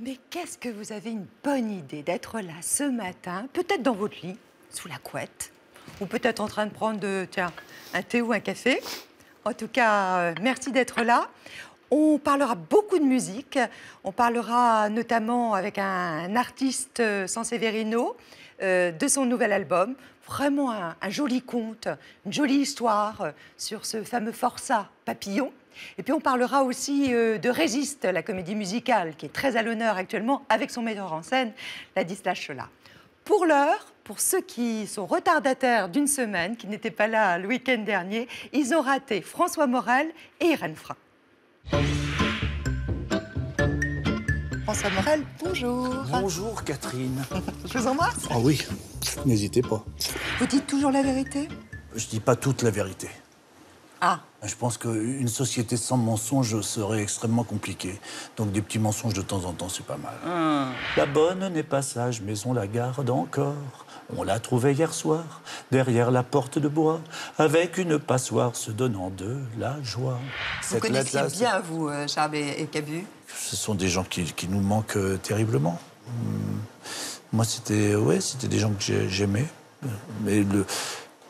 Mais qu'est-ce que vous avez une bonne idée d'être là ce matin, peut-être dans votre lit, sous la couette, ou peut-être en train de prendre, tiens, un thé ou un café. En tout cas, merci d'être là. On parlera beaucoup de musique. On parlera notamment avec un artiste, Sanseverino, de son nouvel album. Vraiment un joli conte, une jolie histoire sur ce fameux Forçat Papillon. Et puis on parlera aussi de Résiste, la comédie musicale, qui est très à l'honneur actuellement avec son metteur en scène, Ladislas Cholat. Pour l'heure, pour ceux qui sont retardataires d'une semaine, qui n'étaient pas là le week-end dernier, ils ont raté François Morel et Irène Frein. François Morel, bonjour. Bonjour Catherine. Je vous embrasse. Ah oui, n'hésitez pas. Vous dites toujours la vérité? Je dis pas toute la vérité. Ah. Je pense qu'une société sans mensonges serait extrêmement compliquée. Donc des petits mensonges de temps en temps, c'est pas mal. La bonne n'est pas sage, mais on la garde encore. On l'a trouvée hier soir, derrière la porte de bois, avec une passoire se donnant de la joie. Vous connaissiez bien, vous, Charles et Cabu? Ce sont des gens qui nous manquent terriblement. Moi, c'était des gens que j'aimais. Mais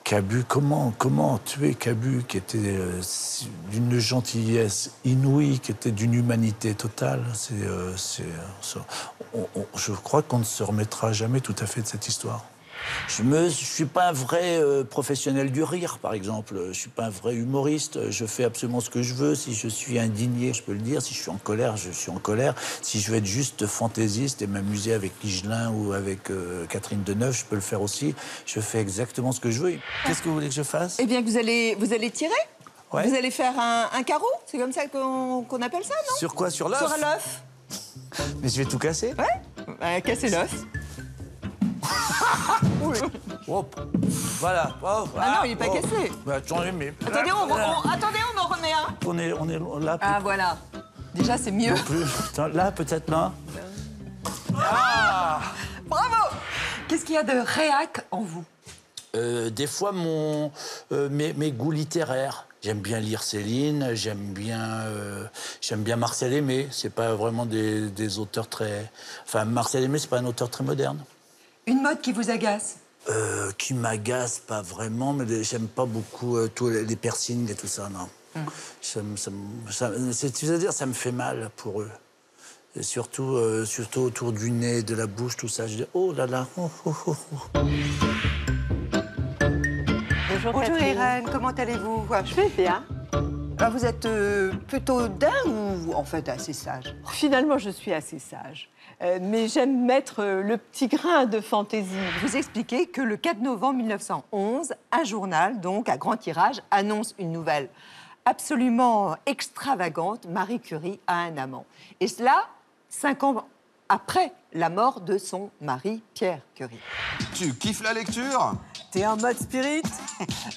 Cabu, comment tuer Cabu, qui était d'une gentillesse inouïe, qui était d'une humanité totale. Je crois qu'on ne se remettra jamais tout à fait de cette histoire. Je suis pas un vrai professionnel du rire, par exemple. Je suis pas un vrai humoriste. Je fais absolument ce que je veux. Si je suis indigné, je peux le dire. Si je suis en colère, je suis en colère. Si je veux être juste fantaisiste et m'amuser avec Higelin ou avec Catherine Deneuve, je peux le faire aussi. Je fais exactement ce que je veux. Qu'est-ce que vous voulez que je fasse? Eh bien, vous allez tirer. Ouais. Vous allez faire un carreau. C'est comme ça qu'on appelle ça, non? Sur quoi? Sur l'œuf? Sur un œuf. Mais je vais tout casser? Ouais. Casser l'œuf. Hop. Voilà. Oh, Ah non, il n'est pas cassé. Bah, attendez, mais... Attendez, on en remet un. On est là. Ah, voilà. Déjà, c'est mieux. Attends, là, peut-être là. Bravo. Qu'est-ce qu'il y a de réac en vous? Des fois, mes goûts littéraires. J'aime bien lire Céline, j'aime bien Marcel Aimé. C'est pas vraiment des auteurs très... Enfin, Marcel Aimé, c'est pas un auteur très moderne. Une mode qui vous agace? Qui m'agace, pas vraiment, mais j'aime pas beaucoup tous les piercings et tout ça, non. C'est-à-dire, ça me fait mal pour eux. Et surtout autour du nez, de la bouche, tout ça. Je dis, oh là là, oh, oh, oh. Bonjour Irène, comment allez-vous? Je vais bien. Alors, vous êtes plutôt dingue ou en fait assez sage? Finalement, je suis assez sage. Mais j'aime mettre le petit grain de fantaisie. Vous expliquez que le 4 novembre 1911, un journal, donc à grand tirage, annonce une nouvelle absolument extravagante. Marie Curie a un amant. Et cela, 5 ans après la mort de son mari, Pierre Curie. Tu kiffes la lecture? T'es en mode spirit?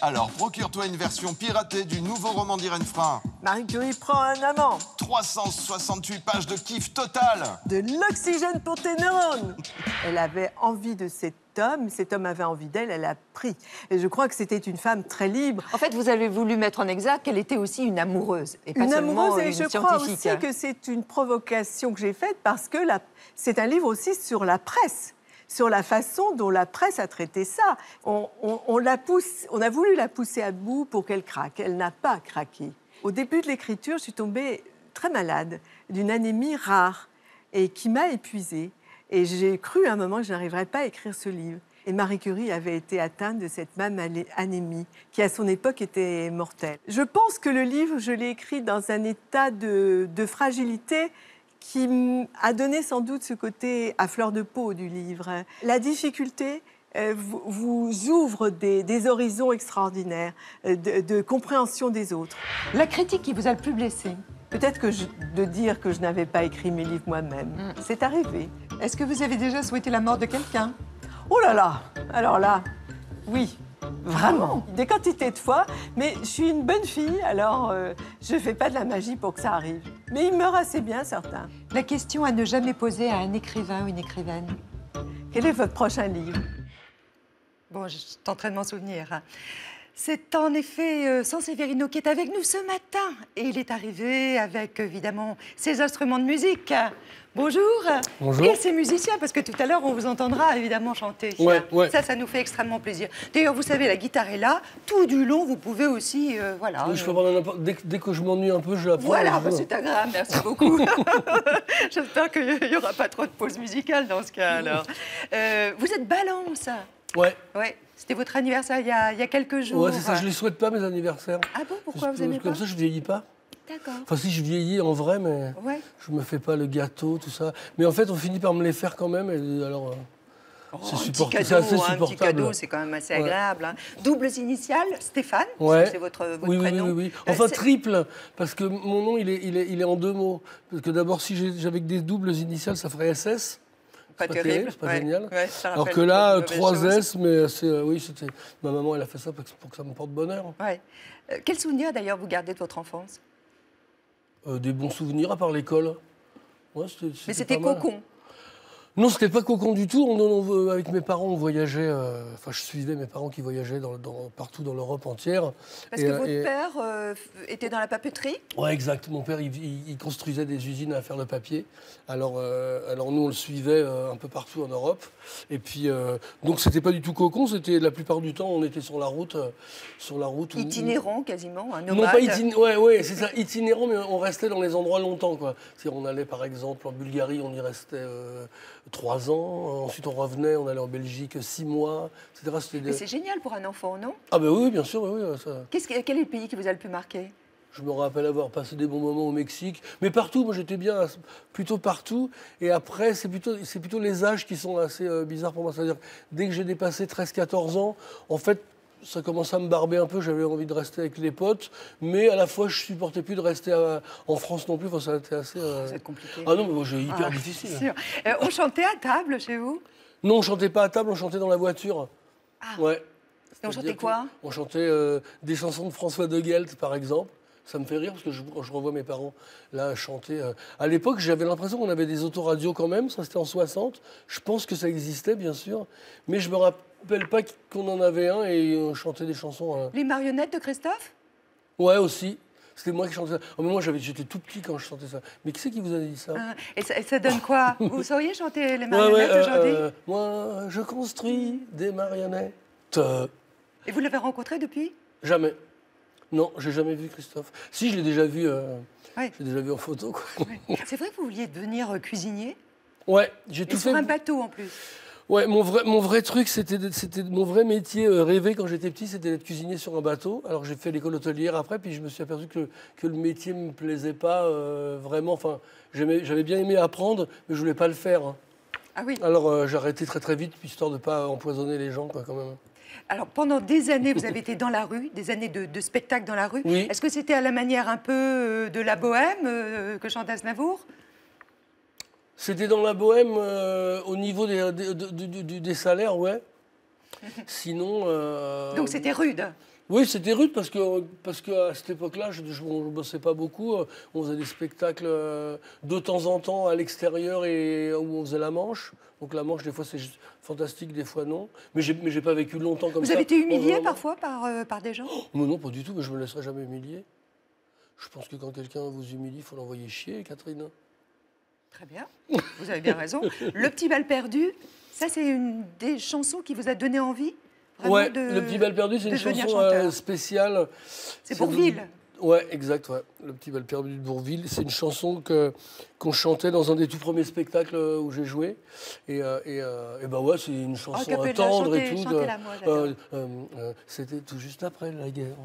Alors procure-toi une version piratée du nouveau roman d'Irène Frein. Marie Curie prend un amant. 368 pages de kiff total. De l'oxygène pour tes neurones. Elle avait envie de cet homme avait envie d'elle, elle a pris. Et je crois que c'était une femme très libre. En fait, vous avez voulu mettre en exergue qu'elle était aussi une amoureuse, et pas une seulement amoureuse, et une je scientifique. crois aussi que c'est une provocation que j'ai faite parce que c'est un livre aussi sur la presse. Sur la façon dont la presse a traité ça. On a voulu la pousser à bout pour qu'elle craque. Elle n'a pas craqué. Au début de l'écriture, je suis tombée très malade d'une anémie rare et qui m'a épuisée. Et j'ai cru à un moment que je n'arriverais pas à écrire ce livre. Et Marie Curie avait été atteinte de cette même anémie, qui à son époque était mortelle. Je pense que le livre, je l'ai écrit dans un état de fragilité qui a donné sans doute ce côté à fleur de peau du livre. La difficulté vous ouvre des horizons extraordinaires, de compréhension des autres. La critique qui vous a le plus blessé? Peut-être de dire que je n'avais pas écrit mes livres moi-même. C'est arrivé. Est-ce que vous avez déjà souhaité la mort de quelqu'un? Oh là là! Alors là, oui. Vraiment, des quantités de fois, mais je suis une bonne fille, alors je ne fais pas de la magie pour que ça arrive. Mais ils meurent assez bien, certains. La question à ne jamais poser à un écrivain ou une écrivaine. Quel est votre prochain livre? Bon, je suis en train de m'en souvenir. C'est en effet Sanseverino qui est avec nous ce matin. Et il est arrivé avec, évidemment, ses instruments de musique. Bonjour. Bonjour. Et ses musiciens, parce que tout à l'heure, on vous entendra évidemment chanter. Ouais. Ça nous fait extrêmement plaisir. D'ailleurs, vous savez, la guitare est là. Tout du long, vous pouvez aussi, voilà. Je peux prendre dès que je m'ennuie un peu, je la prends. Voilà, c'est agréable, merci beaucoup. J'espère qu'il n'y aura pas trop de pause musicale dans ce cas, alors. Vous êtes Balance. Ouais. C'était votre anniversaire il y a quelques jours. Ouais, c'est ça, je ne les souhaite pas, mes anniversaires. Ah bon, pourquoi vous aimez pas? Comme ça, je vieillis pas. D'accord. Enfin, si je vieillis en vrai, mais je me fais pas le gâteau, tout ça. Mais en fait, on finit par me les faire quand même, et alors... c'est assez supportable. Un petit cadeau, c'est quand même assez agréable. Hein. Doubles initiales, Stéphane, c'est votre prénom. Oui. Enfin, triple, parce que mon nom, il est en 2 mots. Parce que d'abord, si j'avais que des doubles initiales, ça ferait SS. Pas terrible, c'est pas génial. Alors que rappelle là, de 3 choses. S, mais c'était... Ma maman, elle a fait ça pour que ça me porte bonheur. Ouais. Quel souvenir, d'ailleurs, vous gardez de votre enfance? Des bons souvenirs, à part l'école. Ouais, Mais c'était cocon. Non, c'était pas cocon du tout. Avec mes parents, on voyageait. Enfin, je suivais mes parents qui voyageaient partout dans l'Europe entière. Parce que votre père était dans la papeterie? Ouais, exact. Mon père, il construisait des usines à faire le papier. Alors nous, on le suivait un peu partout en Europe. Et puis, donc, c'était pas du tout cocon. C'était la plupart du temps, on était sur la route. Itinérant, quasiment, un nomade. Non, pas itinérant. Ouais, c'est ça, itinérant, mais on restait dans les endroits longtemps, quoi. On allait, par exemple, en Bulgarie, on y restait 3 ans. Ensuite, on revenait, on allait en Belgique 6 mois, etc. Mais c'est génial pour un enfant, non? Ah ben oui, bien sûr, oui. Ça... Quel est le pays qui vous a le plus marqué? Je me rappelle avoir passé des bons moments au Mexique, mais partout, moi j'étais bien, plutôt partout. Et après, c'est plutôt les âges qui sont assez bizarres pour moi. C'est-à-dire, dès que j'ai dépassé 13-14 ans, en fait, ça commençait à me barber un peu, j'avais envie de rester avec les potes, mais à la fois, je supportais plus de rester en France non plus. Enfin, ça a été assez... C'est compliqué. Ah non, mais moi, j'ai hyper difficile. Sûr. On chantait à table chez vous? Non, on chantait pas à table, on chantait dans la voiture. Ah. Ouais. Et on chantait quoi? On chantait des chansons de François de Guelt, par exemple. Ça me fait rire parce que quand je revois mes parents là chanter. À l'époque, j'avais l'impression qu'on avait des autoradios quand même. Ça, c'était en 60. Je pense que ça existait, bien sûr. Mais je me rappelle pas qu'on en avait un et on chantait des chansons. Les marionnettes de Christophe? Ouais, aussi. C'était moi qui chantais ça. Oh, mais moi, j'étais tout petit quand je chantais ça. Mais qui c'est qui vous a dit ça? Et ça donne quoi? Vous sauriez chanter les marionnettes aujourd'hui? Moi, je construis des marionnettes. Et vous l'avez rencontré depuis? Jamais. Non, j'ai jamais vu Christophe. Si, je l'ai déjà vu. J'ai déjà vu en photo, quoi. Ouais. C'est vrai que vous vouliez devenir cuisinier? Ouais, j'ai tout fait. Sur un bateau en plus. Ouais, mon vrai truc, c'était mon vrai métier rêvé quand j'étais petit, c'était d'être cuisinier sur un bateau. Alors j'ai fait l'école hôtelière après, puis je me suis aperçu que le métier me plaisait pas vraiment. Enfin, j'avais bien aimé apprendre, mais je voulais pas le faire. Hein. Ah oui. Alors j'ai arrêté très vite, histoire de pas empoisonner les gens, quoi, quand même. Alors, pendant des années, vous avez été dans la rue, des années de spectacle dans la rue. Oui. Est-ce que c'était à la manière un peu de la bohème que chante Aznavour? C'était dans la bohème au niveau des salaires, ouais. Sinon... Donc c'était rude? Oui, c'était rude parce que à cette époque-là, je ne bossais pas beaucoup. On faisait des spectacles de temps en temps à l'extérieur et où on faisait la manche. Donc la manche, des fois, c'est fantastique, des fois non. Mais j'ai pas vécu longtemps comme ça. Vous avez été humilié parfois par des gens? Mais non, pas du tout. Mais je me laisserai jamais humilier. Je pense que quand quelqu'un vous humilie, il faut l'envoyer chier, Catherine. Très bien. Vous avez bien raison. Le petit bal perdu, ça, c'est une des chansons qui vous a donné envie? Ouais, Le petit bal perdu, c'est une chanson spéciale. C'est Bourvil. Ouais, exact, ouais. Le petit bal perdu de Bourvil. C'est une chanson qu'on chantait dans un des tout premiers spectacles où j'ai joué. Et bah ouais, c'est une chanson tendre et tout. C'était tout juste après la guerre,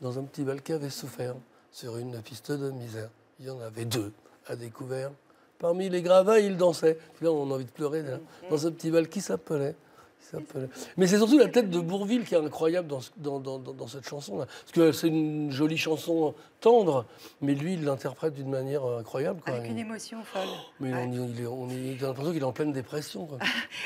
dans un petit bal qui avait souffert, sur une piste de misère. Il y en avait 2 à découvert. Parmi les gravats, ils dansaient. Puis là, on a envie de pleurer, là. Dans un petit bal qui s'appelait. Mais c'est surtout la tête de Bourvil qui est incroyable dans cette chanson-là. Parce que c'est une jolie chanson tendre, mais lui, il l'interprète d'une manière incroyable, quoi. Avec une émotion folle. Mais on a l'impression qu'il est en pleine dépression, quoi.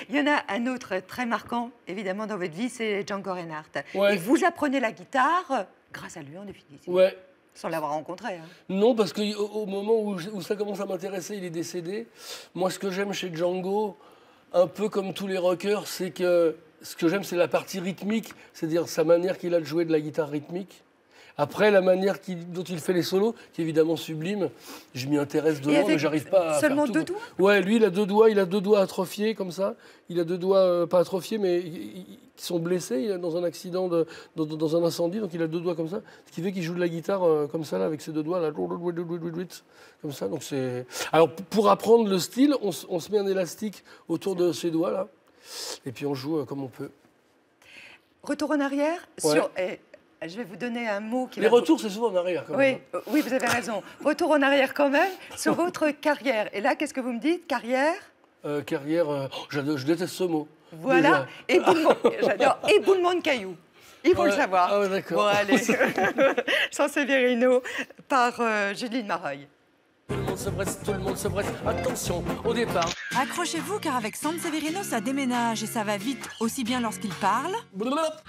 Il y en a un autre très marquant, évidemment, dans votre vie, c'est Django Reinhardt. Ouais. Et vous apprenez la guitare grâce à lui, en définitive. Ouais. Sans l'avoir rencontré. Hein. Non, parce qu'au moment où ça commence à m'intéresser, il est décédé. Moi, ce que j'aime chez Django, un peu comme tous les rockers, c'est que ce que j'aime, c'est la partie rythmique, c'est-à-dire sa manière qu'il a de jouer de la guitare rythmique. Après, la manière dont il fait les solos, qui est évidemment sublime, je m'y intéresse de loin, mais j'arrive pas à seulement faire tout. 2 doigts? Ouais, lui, il a 2 doigts, atrophiés comme ça. Il a 2 doigts, pas atrophiés, mais qui sont blessés. Il est dans un accident, dans un incendie, donc il a 2 doigts comme ça. Ce qui fait qu'il joue de la guitare comme ça, là, avec ses 2 doigts, là, comme ça. Donc c'est. Alors, pour apprendre le style, on se met un élastique autour de ses doigts, là, et puis on joue comme on peut. Retour en arrière sur. Je vais vous donner un mot qui Les retours, c'est souvent en arrière, quand même. Oui, vous avez raison. Retour en arrière, quand même, sur votre carrière. Et là, qu'est-ce que vous me dites? Carrière? Carrière, je déteste ce mot. Voilà, j'adore. Éboulement de cailloux. Il faut le savoir. Ah ouais, d'accord. Bon, allez. San Severino par Juline Mareuil. Tout le monde se presse. Attention, au départ. Accrochez-vous car avec San Severino, ça déménage et ça va vite, aussi bien lorsqu'il parle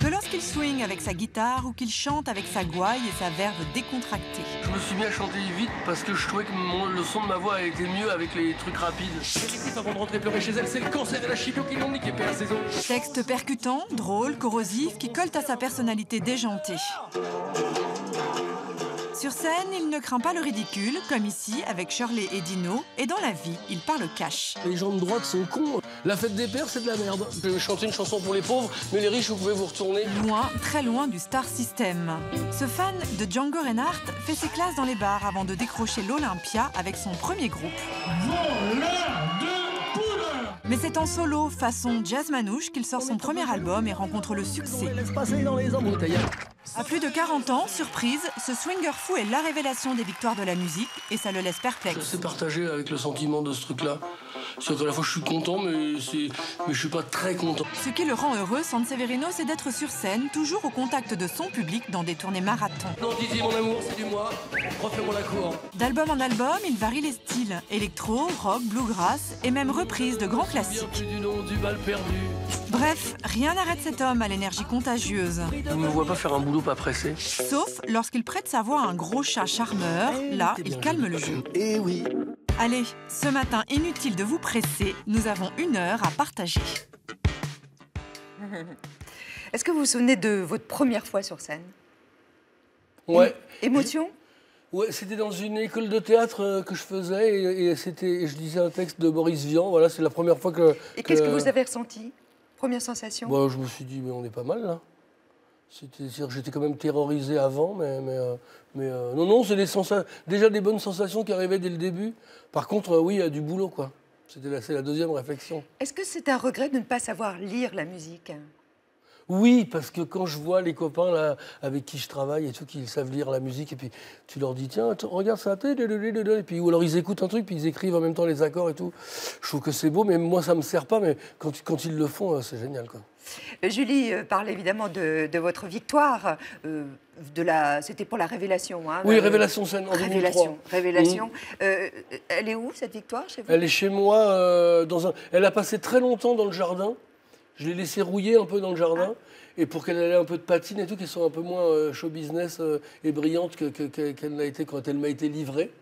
que lorsqu'il swing avec sa guitare ou qu'il chante avec sa gouaille et sa verve décontractée. Je me suis mis à chanter vite parce que je trouvais que le son de ma voix était mieux avec les trucs rapides. L'équipe avant de rentrer pleurer chez elle, c'est le cancer et la chipio qui l'ont niqué père saison. Texte percutant, drôle, corrosif, qui colle à sa personnalité déjantée. Sur scène, il ne craint pas le ridicule, comme ici avec Shirley et Dino, et dans la vie, il parle cash. Les gens de droite sont cons. La fête des pères, c'est de la merde. Je vais chanter une chanson pour les pauvres, mais les riches, vous pouvez vous retourner. Loin, très loin du star system. Ce fan de Django Reinhardt fait ses classes dans les bars avant de décrocher l'Olympia avec son premier groupe. Mais c'est en solo, façon jazz manouche, qu'il sort son premier album et rencontre le succès. À plus de 40 ans, surprise, ce swinger fou est la révélation des victoires de la musique et ça le laisse perplexe. Je sais partager avec le sentiment de ce truc-là. C'est qu'à la fois je suis content, mais je suis pas très content. Ce qui le rend heureux, San Severino, c'est d'être sur scène, toujours au contact de son public dans des tournées marathon. Non, Didier, mon amour, c'est du moi. Refais-moi la cour. D'album en album, il varie les styles. Électro, rock, bluegrass et même reprise de grands classiques. Bien plus du nom du bal perdu. Bref, rien n'arrête cet homme à l'énergie contagieuse. On ne me voit pas faire un boulot pas pressé. Sauf lorsqu'il prête sa voix à un gros chat charmeur, là, il calme le jeu. Eh oui. Allez, ce matin, inutile de vous presser, nous avons 1 heure à partager. Est-ce que vous vous souvenez de votre première fois sur scène? Ouais. Émotion? Ouais, c'était dans une école de théâtre que je faisais et je lisais un texte de Boris Vian. Voilà, c'est la première fois que... Et qu'est-ce que vous avez ressenti? Première sensation? Bon, je me suis dit, mais on est pas mal, là. C'est-à-dire que j'étais quand même terrorisé avant, mais non, c'est déjà des bonnes sensations qui arrivaient dès le début. Par contre, oui, il y a du boulot, quoi. C'est la deuxième réflexion. Est-ce que c'est un regret de ne pas savoir lire la musique? Oui, parce que quand je vois les copains là, avec qui je travaille et tout, qui savent lire la musique, et puis tu leur dis, tiens, regarde ça, et puis, ou alors ils écoutent un truc, puis ils écrivent en même temps les accords et tout. Je trouve que c'est beau, mais moi, ça ne me sert pas, mais quand ils le font, c'est génial, quoi. Julie parle évidemment de votre victoire. C'était pour la Révélation. Hein, oui, Révélation scène en 2003. Révélation. Elle est où, cette victoire, chez vous? Elle est chez moi. Elle a passé très longtemps dans le jardin. Je l'ai laissé rouiller un peu dans le jardin. Et pour qu'elle ait un peu de patine et tout, qu'elle soit un peu moins show business et brillante qu'elle l'a été quand elle m'a été livrée.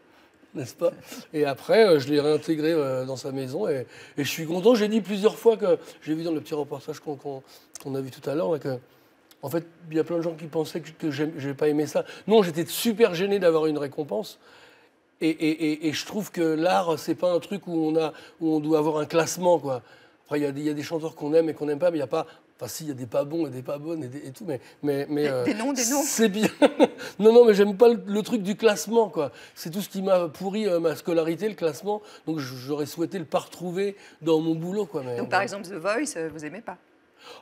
N'est-ce pas? Et après, je l'ai réintégré dans sa maison et je suis content. J'ai dit plusieurs fois que, j'ai vu dans le petit reportage qu'on a vu tout à l'heure, que, en fait, il y a plein de gens qui pensaient que je n'ai pas aimé ça. Non, j'étais super gêné d'avoir une récompense. Et je trouve que l'art, c'est pas un truc où on doit avoir un classement, quoi. Après, il y a des chanteurs qu'on aime et qu'on n'aime pas, mais il n'y a pas... Enfin, si, il y a des pas bons et des pas bonnes et tout, mais des noms. C'est bien. Non, mais j'aime pas le truc du classement, quoi. C'est tout ce qui m'a pourri ma scolarité, le classement. Donc, j'aurais souhaité le pas retrouver dans mon boulot, quoi. Donc, par exemple, The Voice, vous aimez pas?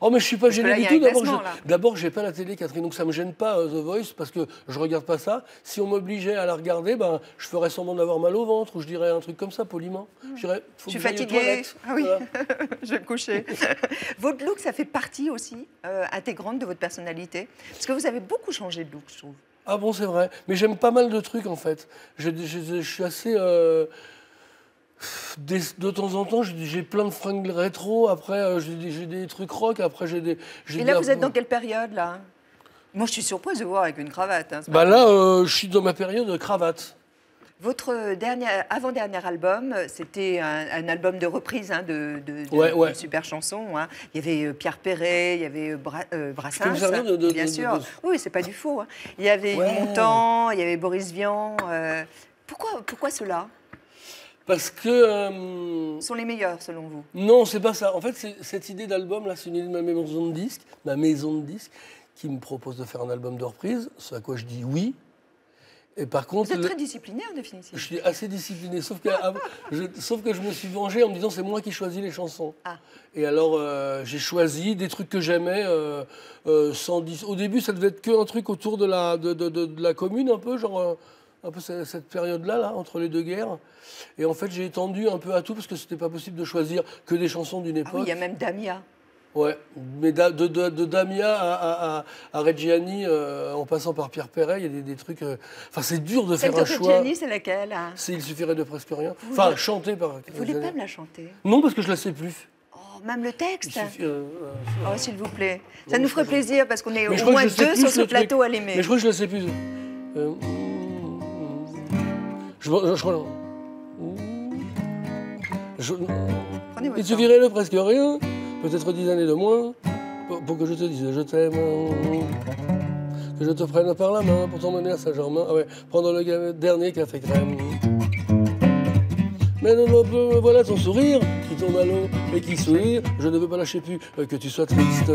Oh, mais je suis pas gêné du tout. D'abord, j'ai pas la télé, Catherine, donc ça me gêne pas The Voice parce que je regarde pas ça. Si on m'obligeait à la regarder, je ferais semblant d'avoir mal au ventre ou je dirais un truc comme ça, poliment. Je dirais, je suis fatiguée. Ah oui, voilà. Je vais me coucher. Votre look, ça fait partie aussi intégrante de votre personnalité, parce que vous avez beaucoup changé de look, je trouve. Ah bon, c'est vrai. Mais j'aime pas mal de trucs en fait. Je suis assez. De temps en temps, j'ai plein de fringues rétro, après j'ai des trucs rock, après j'ai des... Et là, vous êtes dans quelle période, là? Moi, je suis surprise de vous voir avec une cravate. Hein, là, je suis dans ma période de cravate. Votre avant-dernier album, c'était un album de reprise hein, de super chansons. Hein. Il y avait Pierre Perret, il y avait Brassens, bien sûr. Oui, c'est pas du faux. Hein. Il y avait Montand, il y avait Boris Vian. Pourquoi cela? Parce que... sont les meilleurs, selon vous? Non, c'est pas ça. En fait, cette idée d'album-là, c'est une idée de ma maison de disques, qui me propose de faire un album de reprise, ce à quoi je dis oui. Et par contre, vous êtes très discipliné en définitive. Je suis assez discipliné, sauf que je me suis vengé en me disant c'est moi qui choisis les chansons. Ah. Et alors j'ai choisi des trucs que j'aimais. Au début, ça devait être qu'un truc autour de la commune, un peu genre un peu cette période-là, là, entre les deux guerres. Et en fait, j'ai étendu un peu à tout parce que c'était pas possible de choisir que des chansons d'une époque. Ah oui, il y a même Damia. Ouais, mais de Damia à Reggiani, en passant par Pierre Perret, il y a des trucs... Enfin, c'est dur de faire un choix. Celle de Reggiani, c'est laquelle hein? Il suffirait de presque rien. Enfin, chanter par... Vous voulez pas me la chanter? Non, parce que je la sais plus. Oh, même le texte oh, s'il vous plaît. Ça nous ferait plaisir, parce qu'on est au moins deux sur ce plateau à l'aimer. Mais je crois que je la sais plus. Il suffirait de presque rien. Peut-être 10 années de moins, pour que je te dise je t'aime, que je te prenne par la main pour t'emmener à Saint-Germain, prendre le dernier café crème. Mais non, voilà ton sourire qui tourne à l'eau et qui sourit, je ne veux pas lâcher plus que tu sois triste.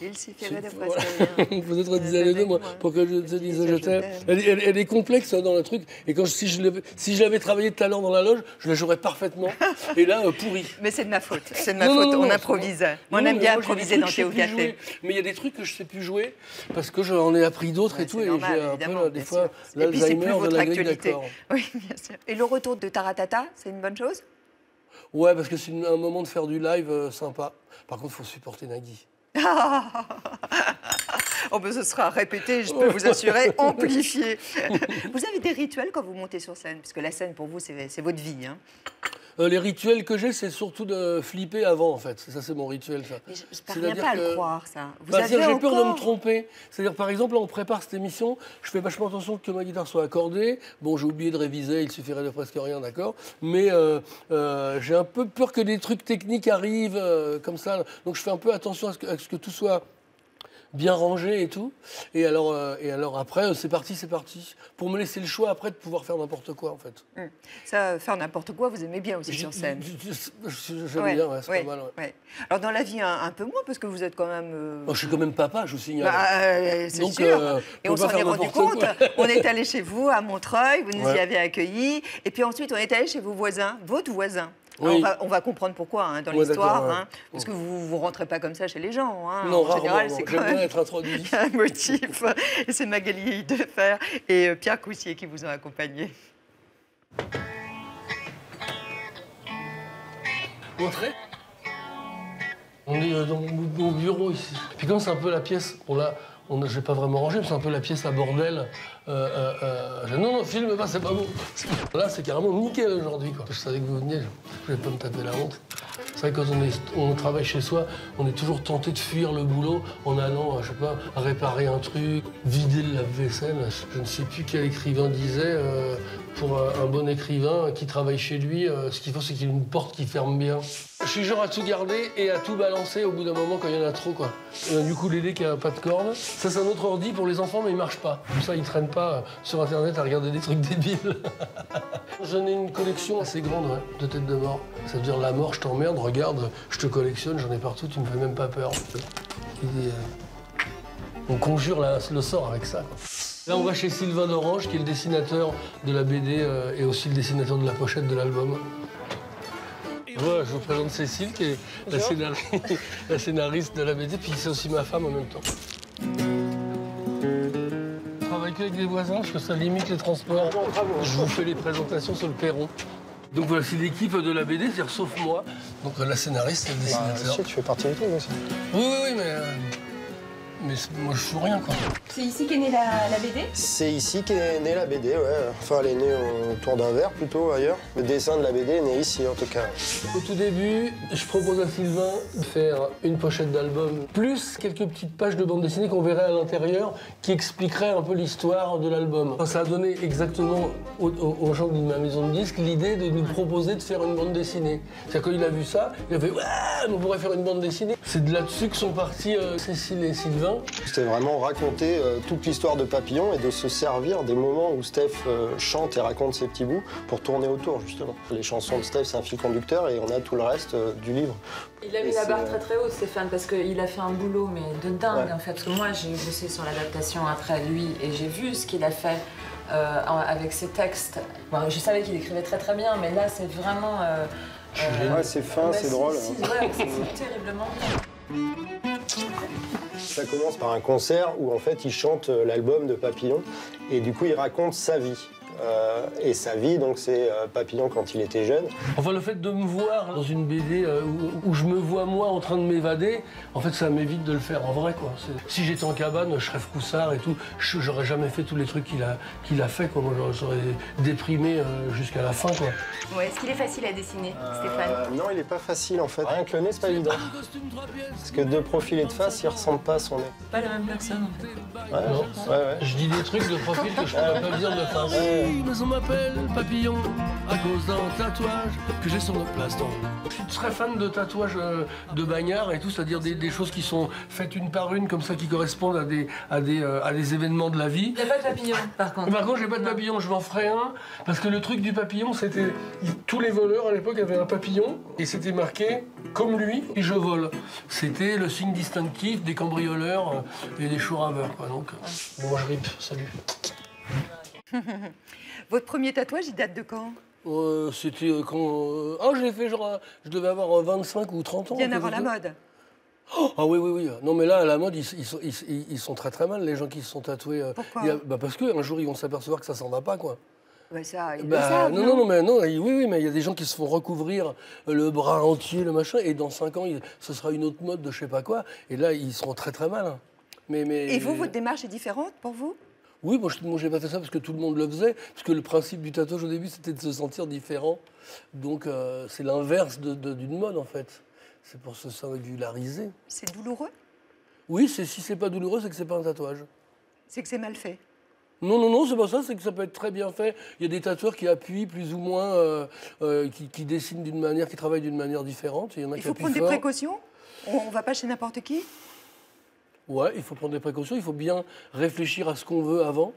Il suffirait de presque rien. Peut-être 10 années de moins pour que je te dise je t'aime. Elle est complexe dans le truc. Et si je l'avais travaillé tout à l'heure dans la loge, je la jouerais parfaitement. Et là, pourri. Mais c'est de ma faute. C'est de ma faute. On improvise. On aime bien improviser dans Théo Café. Mais il y a des trucs que je ne sais plus jouer parce que j'en ai appris d'autres et tout. Et j'ai un peu, des fois, l'Alzheimer de la grille d'accord. Oui, bien sûr. Et le retour de Taratata, c'est une bonne chose? Ouais, parce que c'est un moment de faire du live sympa. Par contre, il faut supporter Nagui. Oh ben ce sera répété, je peux vous assurer, amplifié. Vous avez des rituels quand vous montez sur scène? Parce que la scène, pour vous, c'est votre vie. Hein. Les rituels que j'ai, c'est surtout de flipper avant, en fait. Ça, c'est mon rituel, ça. Mais je ne parviens pas à le croire, ça. J'ai peur de me tromper. C'est-à-dire, par exemple, là, on prépare cette émission, je fais vachement attention que ma guitare soit accordée. Bon, j'ai oublié de réviser, il suffirait de presque rien, d'accord. Mais j'ai un peu peur que des trucs techniques arrivent comme ça. Donc, je fais un peu attention à ce que tout soit bien rangé et tout. Et alors après, c'est parti. Pour me laisser le choix après de pouvoir faire n'importe quoi, en fait. Ça, faire n'importe quoi, vous aimez bien aussi sur scène. J'aime bien, c'est pas mal. Ouais. Alors dans la vie, un peu moins, parce que vous êtes quand même... Je suis quand même papa, je vous signale. C'est sûr. Et on s'en est rendu compte. On est allé chez vous, à Montreuil, vous nous y avez accueillis. Et puis ensuite, on est allé chez vos voisins, votre voisin. Oui. On va comprendre pourquoi hein, dans l'histoire, hein, parce que vous ne rentrez pas comme ça chez les gens. Hein. Non, en général, c'est quand même être introduit. Un motif. Et c'est Magali Defer et Pierre Coussier qui vous ont accompagné. Montrez. On est dans mon bureau ici. Puis comme c'est un peu la pièce, je n'ai pas vraiment rangé, mais c'est un peu la pièce à bordel. Non, filme pas, c'est pas bon. Là, c'est carrément nickel aujourd'hui. Je savais que vous veniez, je vais pas me taper la honte. C'est vrai que quand on travaille chez soi, on est toujours tenté de fuir le boulot en allant, je sais pas, réparer un truc, vider le lave-vaisselle. Je ne sais plus quel écrivain disait, pour un bon écrivain qui travaille chez lui, ce qu'il faut, c'est qu'il y ait une porte qui ferme bien. Je suis genre à tout garder et à tout balancer au bout d'un moment quand il y en a trop, quoi. Du ukulélé qui a pas de cordes. Ça, c'est un autre ordi pour les enfants, mais il marche pas. Comme ça, ils traînent pas sur Internet à regarder des trucs débiles. J'en ai une collection assez grande, de têtes de mort. Ça veut dire la mort, je t'emmerde, regarde, je te collectionne, j'en ai partout, tu me fais même pas peur. On conjure le sort avec ça, quoi. Là, on va chez Sylvain d'Orange, qui est le dessinateur de la BD et aussi le dessinateur de la pochette de l'album. Ouais, je vous présente Cécile, qui est la scénariste de la BD, puis c'est aussi ma femme en même temps. Je travaille que avec des voisins, parce que ça limite les transports. Je vous fais les présentations sur le perron. Donc voilà, c'est l'équipe de la BD, c'est-à-dire sauf moi. Donc la scénariste et le dessinateur. Si, tu fais partie du truc aussi. Oui, mais... Mais moi, je fous rien, quoi. C'est ici qu'est née la BD? C'est ici qu'est née la BD, ouais. Enfin, elle est née autour d'un verre, plutôt, ailleurs. Le dessin de la BD est né ici, en tout cas. Au tout début, je propose à Sylvain de faire une pochette d'album, plus quelques petites pages de bande dessinée qu'on verrait à l'intérieur, qui expliqueraient un peu l'histoire de l'album. Enfin, ça a donné exactement aux gens de ma maison de disques l'idée de nous proposer de faire une bande dessinée. C'est-à-dire quand il a vu ça, il a fait « Ouais, on pourrait faire une bande dessinée ». C'est de là-dessus que sont partis Cécile et Sylvain. C'était vraiment raconter toute l'histoire de Papillon et de se servir des moments où Steph chante et raconte ses petits bouts pour tourner autour, justement. Les chansons de Steph, c'est un fil conducteur et on a tout le reste du livre. Il a mis la barre très très haut, Stéphane, parce qu'il a fait un boulot mais de dingue, en fait. Parce que moi, j'ai bossé sur l'adaptation après lui et j'ai vu ce qu'il a fait avec ses textes. Bon, je savais qu'il écrivait très très bien, mais là, c'est vraiment... ouais, c'est fin, c'est drôle. Ouais, c'est terriblement bien. Ça commence par un concert où en fait il chante l'album de Papillon et du coup il raconte sa vie. Et sa vie, donc c'est Papillon quand il était jeune. Enfin, le fait de me voir dans une BD où je me vois moi en train de m'évader, en fait, ça m'évite de le faire en vrai, quoi. Si j'étais en cabane, je serais froussard et tout, j'aurais jamais fait tous les trucs qu'il a fait, quoi. Moi, j'aurais déprimé jusqu'à la fin, quoi. Ouais, est-ce qu'il est facile à dessiner, Stéphane? Non, il est pas facile en fait. Rien que le nez, c'est pas évident. Parce que de profil et de face, il ressemble pas à son nez. Pas la même personne, en fait. Ouais, Non. ouais. Je dis des trucs de profil que je pourrais pas dire de face. Mais on m'appelle Papillon à cause d'un tatouage que j'ai sur le plastron. Je suis très fan de tatouages de bagnards et tout, c'est-à-dire des choses qui sont faites une par une, comme ça, qui correspondent à des événements de la vie. Il n'y a pas de papillon, par contre. Par contre, j'ai pas de papillon, je m'en ferai un, parce que le truc du papillon, c'était... Tous les voleurs, à l'époque, avaient un papillon, et c'était marqué « Comme lui, et je vole ». C'était le signe distinctif des cambrioleurs et des chouraveurs, quoi. Donc, bon, moi, je rip, salut. Votre premier tatouage, il date de quand? C'était quand... Ah, je l'ai fait genre... Je devais avoir 25 ou 30 ans. Bien avant la mode. Oh, ah oui, oui, oui. Non, mais là, à la mode, ils sont très très mal, les gens qui se sont tatoués. Pourquoi? Parce qu'un jour, ils vont s'apercevoir que ça s'en va pas, quoi. Ouais, ça, ils le savent, non, mais non, oui, mais il y a des gens qui se font recouvrir le bras entier, le machin, et dans 5 ans, ce sera une autre mode de je sais pas quoi, et là, ils seront très très mal. Et vous, votre démarche est différente pour vous? Oui, moi j'ai pas fait ça parce que tout le monde le faisait, parce que le principe du tatouage au début, c'était de se sentir différent. Donc c'est l'inverse d'une mode, en fait. C'est pour se singulariser. C'est douloureux? Oui, si c'est pas douloureux, c'est que c'est pas un tatouage. C'est que c'est mal fait? Non, c'est pas ça, c'est que ça peut être très bien fait. Il y a des tatoueurs qui appuient plus ou moins, qui dessinent d'une manière, qui travaillent d'une manière différente. Il faut prendre des précautions? On va pas chez n'importe qui? Ouais, il faut prendre des précautions, il faut bien réfléchir à ce qu'on veut avant.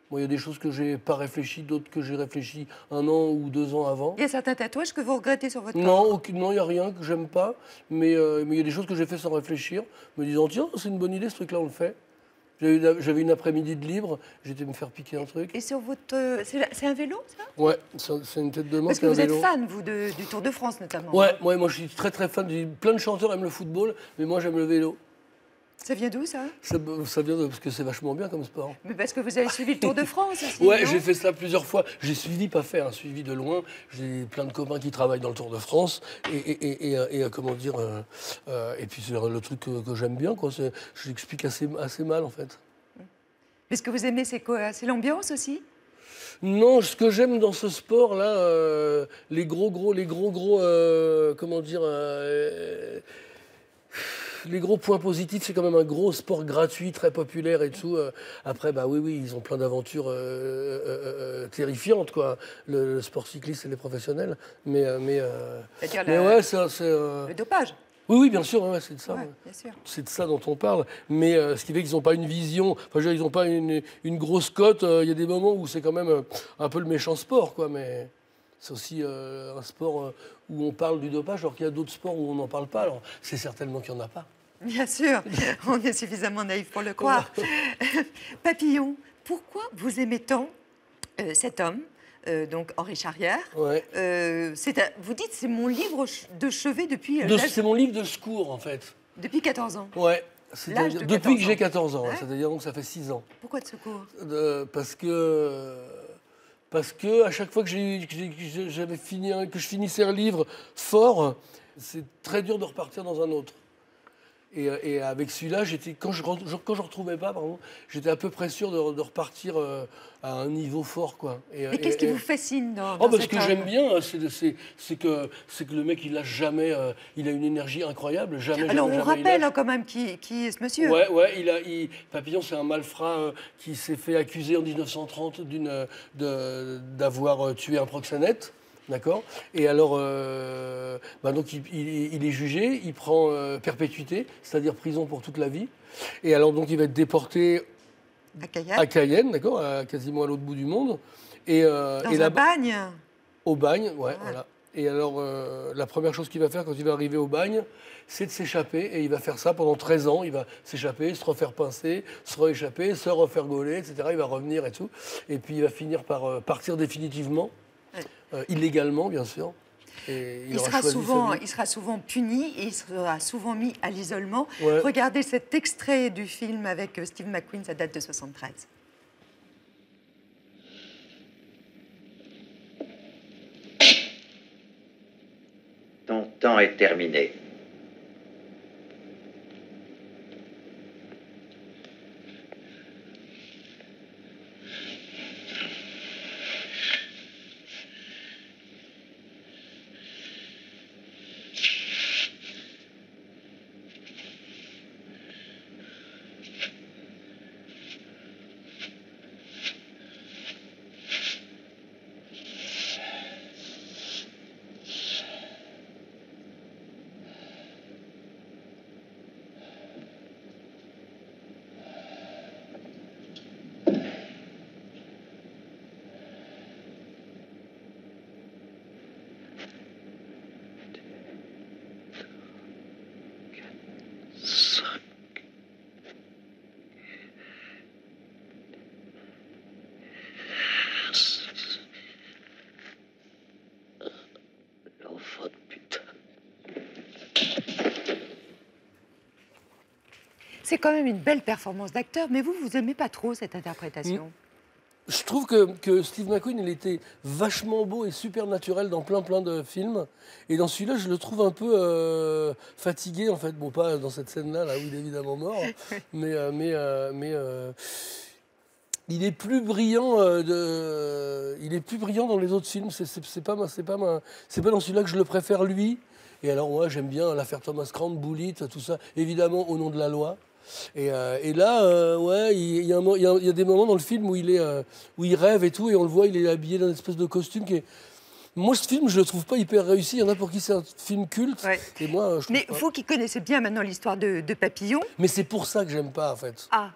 Moi, il y a des choses que j'ai pas réfléchi, d'autres que j'ai réfléchi 1 an ou 2 ans avant. Il y a certains tatouages que vous regrettez sur votre corps? Non, il n'y a rien que j'aime pas, mais il y a des choses que j'ai fait sans réfléchir, me disant tiens, c'est une bonne idée, ce truc-là, on le fait. J'avais une après-midi de libre, j'étais me faire piquer un truc. Et sur votre... c'est un vélo, ça? Ouais, c'est une tête de mort. Parce que vous êtes fan, vous, du Tour de France, notamment. Ouais, moi je suis très très fan. Plein de chanteurs aiment le football, mais moi j'aime le vélo. Ça vient d'où, ça? Ça vient parce que c'est vachement bien comme sport. Mais parce que vous avez suivi le Tour de France aussi. Ouais, j'ai fait ça plusieurs fois. J'ai suivi, pas fait, suivi de loin. J'ai plein de copains qui travaillent dans le Tour de France. Et comment dire... et puis c'est le truc que j'aime bien, quoi. Je l'explique assez mal, en fait. Mais ce que vous aimez, c'est quoi? C'est l'ambiance aussi? Non, ce que j'aime dans ce sport-là, les gros, comment dire... les gros points positifs, c'est quand même un gros sport gratuit, très populaire et tout. Après, oui, ils ont plein d'aventures terrifiantes, quoi. Le sport cycliste et les professionnels. Mais ouais, c'est... Le dopage. Oui, bien sûr, ouais, c'est de ça. Ouais, bien sûr. C'est de ça dont on parle. Mais ce qui fait qu'ils n'ont pas une vision, ils n'ont pas une grosse cote. Il y a des moments où c'est quand même un peu le méchant sport, quoi. Mais c'est aussi un sport où on parle du dopage, alors qu'il y a d'autres sports où on n'en parle pas. Alors c'est certainement qu'il n'y en a pas. Bien sûr, on est suffisamment naïf pour le croire. Papillon, pourquoi vous aimez tant cet homme, donc Henri Charrière? Ouais. Vous dites c'est mon livre de chevet depuis... c'est mon livre de secours, en fait. Depuis 14 ans? Ouais. Depuis que j'ai 14 ans, ouais. C'est-à-dire donc ça fait 6 ans. Pourquoi de secours? Parce que à chaque fois que je finissais un livre fort, c'est très dur de repartir dans un autre. Et avec celui-là, quand je retrouvais pas, pardon, j'étais à peu près sûr de repartir à un niveau fort, quoi. Et qu'est-ce qui vous fascine dans Ce que j'aime bien, c'est que le mec, il lâche jamais, il a une énergie incroyable, jamais. Alors jamais, on rappelle quand même qui est ce monsieur. Ouais, Papillon, c'est un malfrat qui s'est fait accuser en 1930 d'avoir tué un proxénète. D'accord. Et alors, donc il est jugé, il prend perpétuité, c'est-à-dire prison pour toute la vie. Et alors, donc, il va être déporté à Cayenne, d'accord, quasiment à l'autre bout du monde. Dans un bagne. Au bagne, ouais, voilà. Et alors, la première chose qu'il va faire quand il va arriver au bagne, c'est de s'échapper. Et il va faire ça pendant 13 ans. Il va s'échapper, se refaire pincer, se rééchapper, se refaire gauler, etc. Il va revenir et tout. Et puis, il va finir par partir définitivement. Illégalement, bien sûr. Et il sera souvent puni et il sera souvent mis à l'isolement. Ouais. Regardez cet extrait du film avec Steve McQueen, ça date de 1973. Ton temps est terminé. C'est quand même une belle performance d'acteur, mais vous n'aimez pas trop cette interprétation? Je trouve que Steve McQueen, il était vachement beau et super naturel dans plein de films. Et dans celui-là, je le trouve un peu fatigué, en fait. Bon, pas dans cette scène-là, là où il est évidemment mort, mais il est plus brillant. Il est plus brillant dans les autres films. C'est pas dans celui-là que je le préfère, lui. Et alors, moi, j'aime bien l'affaire Thomas Crown, Bullitt, tout ça, évidemment, Au nom de la loi. Et là, il y a des moments dans le film où il rêve et tout, et on le voit, il est habillé dans une espèce de costume qui est... Moi, ce film, je le trouve pas hyper réussi. Il y en a pour qui c'est un film culte. Ouais. Et moi, je trouve Mais vous qui connaissez bien maintenant l'histoire de Papillon... Mais c'est pour ça que j'aime pas, en fait. Ah.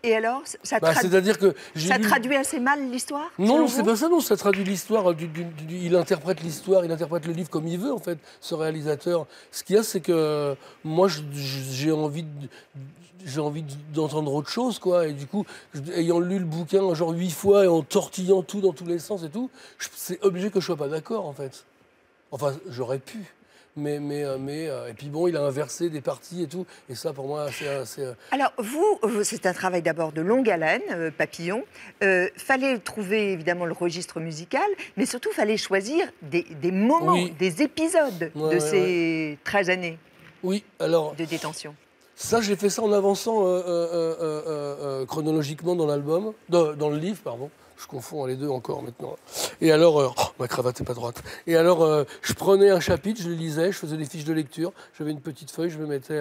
Et alors, c'est-à-dire que ça traduit assez mal l'histoire? Non, c'est pas ça, non. Ça traduit l'histoire. Il interprète l'histoire, il interprète le livre comme il veut, en fait, ce réalisateur. Ce qu'il y a, c'est que moi, j'ai envie d'entendre autre chose, quoi. Et du coup, ayant lu le bouquin genre 8 fois et en tortillant tout dans tous les sens et tout, c'est obligé que je sois pas d'accord, en fait. Enfin, j'aurais pu. Mais et puis bon, il a inversé des parties et tout. Et ça, pour moi, c'est... Alors, c'est un travail d'abord de longue haleine, Papillon. Fallait trouver, évidemment, le registre musical, mais surtout, fallait choisir des moments, des épisodes de ces 13 années de détention. Ça, j'ai fait ça en avançant chronologiquement dans l'album, dans le livre, pardon. Je confonds les deux encore maintenant. Et alors, ma cravate n'est pas droite. Et alors, je prenais un chapitre, je le lisais, je faisais des fiches de lecture. J'avais une petite feuille, je me mettais,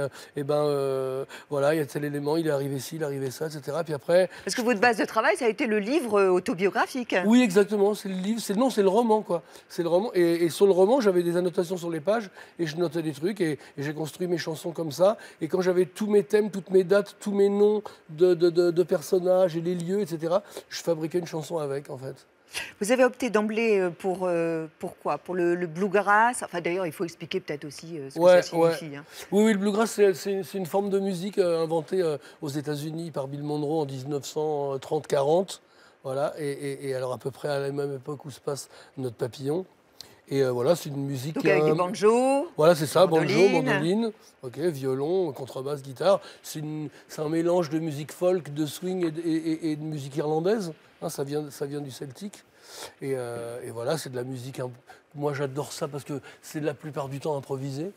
voilà, il y a tel élément, il est arrivé ci, il est arrivé ça, etc. Puis après... Parce que votre base de travail, ça a été le livre autobiographique. Oui, exactement, c'est le livre. C'est le roman, quoi. C'est le roman. Et sur le roman, j'avais des annotations sur les pages et je notais des trucs et j'ai construit mes chansons comme ça. Et quand j'avais tous mes thèmes, toutes mes dates, tous mes noms de personnages et les lieux, etc., je fabriquais une chanson avec, en fait. Vous avez opté d'emblée pour quoi? Pour le bluegrass? Enfin, d'ailleurs, il faut expliquer peut-être aussi ce que ça signifie. Hein. Oui, le bluegrass, c'est une forme de musique inventée aux États-Unis par Bill Monroe en 1930-40. Voilà, et alors à peu près à la même époque où se passe notre Papillon. Et voilà, c'est une musique... Donc avec des banjos, voilà, c'est ça, banjo, mandoline, violon, contrebasse, guitare. C'est un mélange de musique folk, de swing et de musique irlandaise. Hein, ça vient du celtique. Et voilà, c'est de la musique... Moi, j'adore ça parce que c'est la plupart du temps improvisé.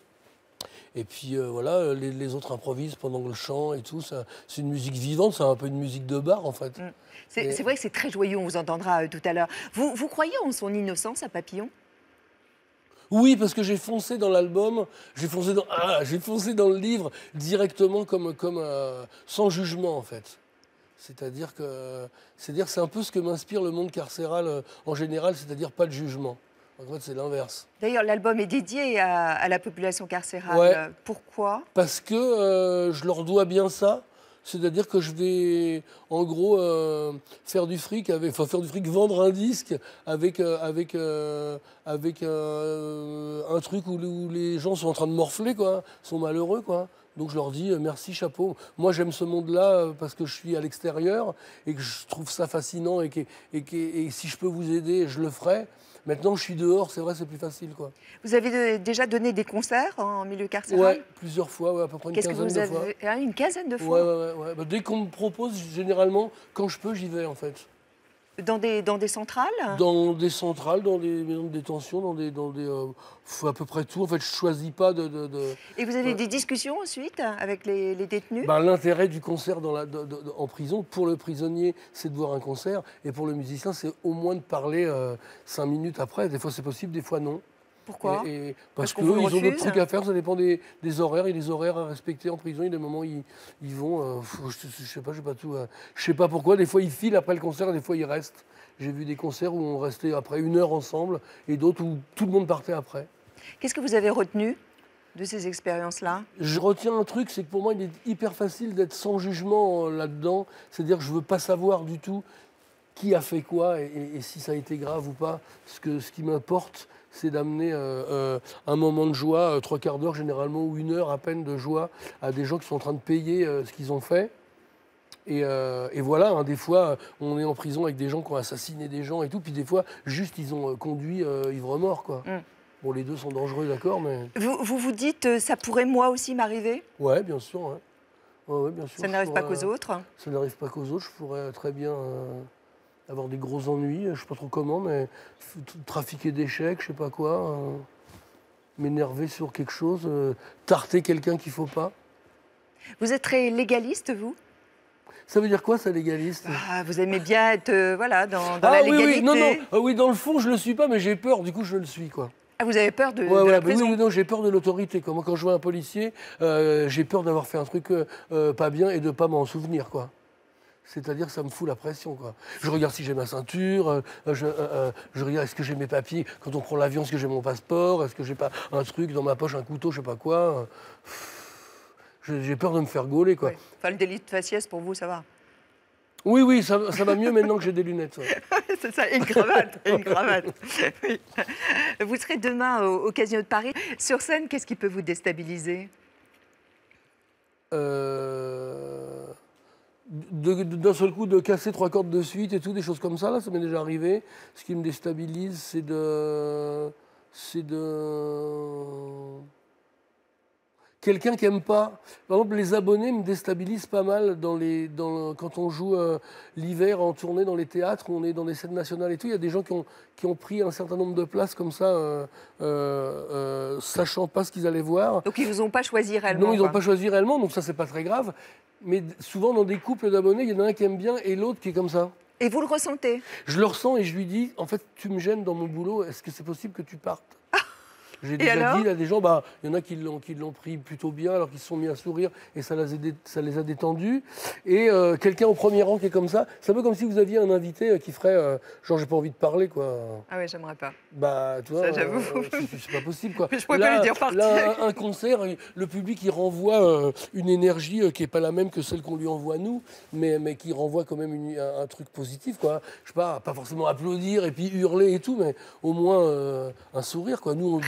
Et puis voilà, les autres improvisent pendant le chant et tout. C'est une musique vivante, c'est un peu une musique de bar en fait. C'est vrai que c'est très joyeux, on vous entendra tout à l'heure. Vous croyez en son innocence à Papillon? Oui, parce que j'ai foncé dans l'album, j'ai foncé dans le livre directement sans jugement en fait. C'est-à-dire que c'est un peu ce que m'inspire le monde carcéral en général, c'est-à-dire pas de jugement. En fait, c'est l'inverse. D'ailleurs, l'album est dédié à la population carcérale. Ouais. Pourquoi? Parce que je leur dois bien ça. C'est-à-dire que je vais, en gros, faire du fric, vendre un disque avec un truc où les gens sont en train de morfler, quoi, sont malheureux, quoi. Donc je leur dis merci, chapeau. Moi, j'aime ce monde-là parce que je suis à l'extérieur et que je trouve ça fascinant et si je peux vous aider, je le ferai. Maintenant, je suis dehors, c'est vrai, c'est plus facile, quoi. Vous avez déjà donné des concerts en milieu carcéral? Oui, plusieurs fois, à peu près une quinzaine de fois. Une quinzaine de fois? Ouais. Bah, dès qu'on me propose, généralement, quand je peux, j'y vais, en fait. Dans des centrales? Dans des centrales, dans des maisons de détention, à peu près tout. En fait, je ne choisis pas de... Et vous avez des discussions ensuite avec les détenus? Ben, l'intérêt du concert en prison, pour le prisonnier, c'est de voir un concert. Et pour le musicien, c'est au moins de parler 5 minutes après. Des fois, c'est possible, des fois, non. Pourquoi? Parce qu'eux, ils ont d'autres trucs à faire, ça dépend des horaires. Il y a des horaires à respecter en prison. Il y a des moments où ils vont... je sais pas, tout. Je sais pas pourquoi. Des fois, ils filent après le concert et des fois, ils restent. J'ai vu des concerts où on restait après 1 heure ensemble et d'autres où tout le monde partait après. Qu'est-ce que vous avez retenu de ces expériences-là? Je retiens un truc, c'est que pour moi, il est hyper facile d'être sans jugement là-dedans. C'est-à-dire que je ne veux pas savoir du tout qui a fait quoi et si ça a été grave ou pas. Ce qui m'importe, c'est d'amener un moment de joie, 3/4 d'heure généralement, ou 1 heure à peine de joie à des gens qui sont en train de payer ce qu'ils ont fait. Et voilà, hein, des fois, on est en prison avec des gens qui ont assassiné des gens et tout, puis des fois, juste, ils ont conduit ivre-mort, quoi. Bon, les deux sont dangereux, d'accord, mais... Vous dites, ça pourrait moi aussi m'arriver? Ouais, bien sûr, ouais. Ouais, bien sûr. Ça n'arrive pas qu'aux autres? Ça n'arrive pas qu'aux autres, je pourrais très bien... avoir des gros ennuis, je ne sais pas trop comment, mais trafiquer d'échecs, je ne sais pas quoi, m'énerver sur quelque chose, tarter quelqu'un qu'il ne faut pas. Vous êtes très légaliste, vous? Ça veut dire quoi, ça, légaliste? Vous aimez bien être dans la légalité? Oui, dans le fond, je ne le suis pas, mais j'ai peur, du coup, je le suis, quoi. Ah, vous avez peur de la prison? Oui, non, j'ai peur de l'autorité. Moi, quand je vois un policier, j'ai peur d'avoir fait un truc pas bien et de ne pas m'en souvenir, quoi. C'est-à-dire que ça me fout la pression, quoi. Je regarde si j'ai ma ceinture, je regarde est-ce que j'ai mes papiers. Quand on prend l'avion, est-ce que j'ai mon passeport? Est-ce que j'ai pas un truc dans ma poche, un couteau, je sais pas quoi. J'ai peur de me faire gauler, quoi. Oui. Enfin, le délit de faciès, pour vous, ça va? Oui, ça va mieux maintenant que j'ai des lunettes. Ouais. C'est ça, et une cravate. Oui. Vous serez demain au Casino de Paris. Sur scène, qu'est-ce qui peut vous déstabiliser? D'un seul coup, de casser 3 cordes de suite et tout, des choses comme ça, là, ça m'est déjà arrivé. Ce qui me déstabilise, c'est de... Quelqu'un qui n'aime pas. Par exemple, les abonnés me déstabilisent pas mal quand on joue l'hiver en tournée dans les théâtres, où on est dans des scènes nationales et tout. Il y a des gens qui ont pris un certain nombre de places comme ça, sachant pas ce qu'ils allaient voir. Donc ils vous ont pas choisi réellement? Non, ils n'ont pas choisi réellement, donc ça, c'est pas très grave. Mais souvent, dans des couples d'abonnés, il y en a un qui aime bien et l'autre qui est comme ça. Et vous le ressentez? Je le ressens et je lui dis, en fait, tu me gênes dans mon boulot, est-ce que c'est possible que tu partes? J'ai déjà dit à des gens, il y en a qui l'ont pris plutôt bien, alors qu'ils se sont mis à sourire et ça les a détendus. Et quelqu'un au premier rang qui est comme ça, c'est un peu comme si vous aviez un invité qui ferait genre j'ai pas envie de parler, quoi. Ah ouais, j'aimerais pas. Tu vois, ça, j'avoue. C'est pas possible, quoi. Mais je pourrais pas lui dire partir. Là, un concert, le public il renvoie une énergie qui est pas la même que celle qu'on lui envoie nous, mais qui renvoie quand même un truc positif, quoi. Je sais pas forcément applaudir et puis hurler et tout, mais au moins un sourire, quoi. Nous, on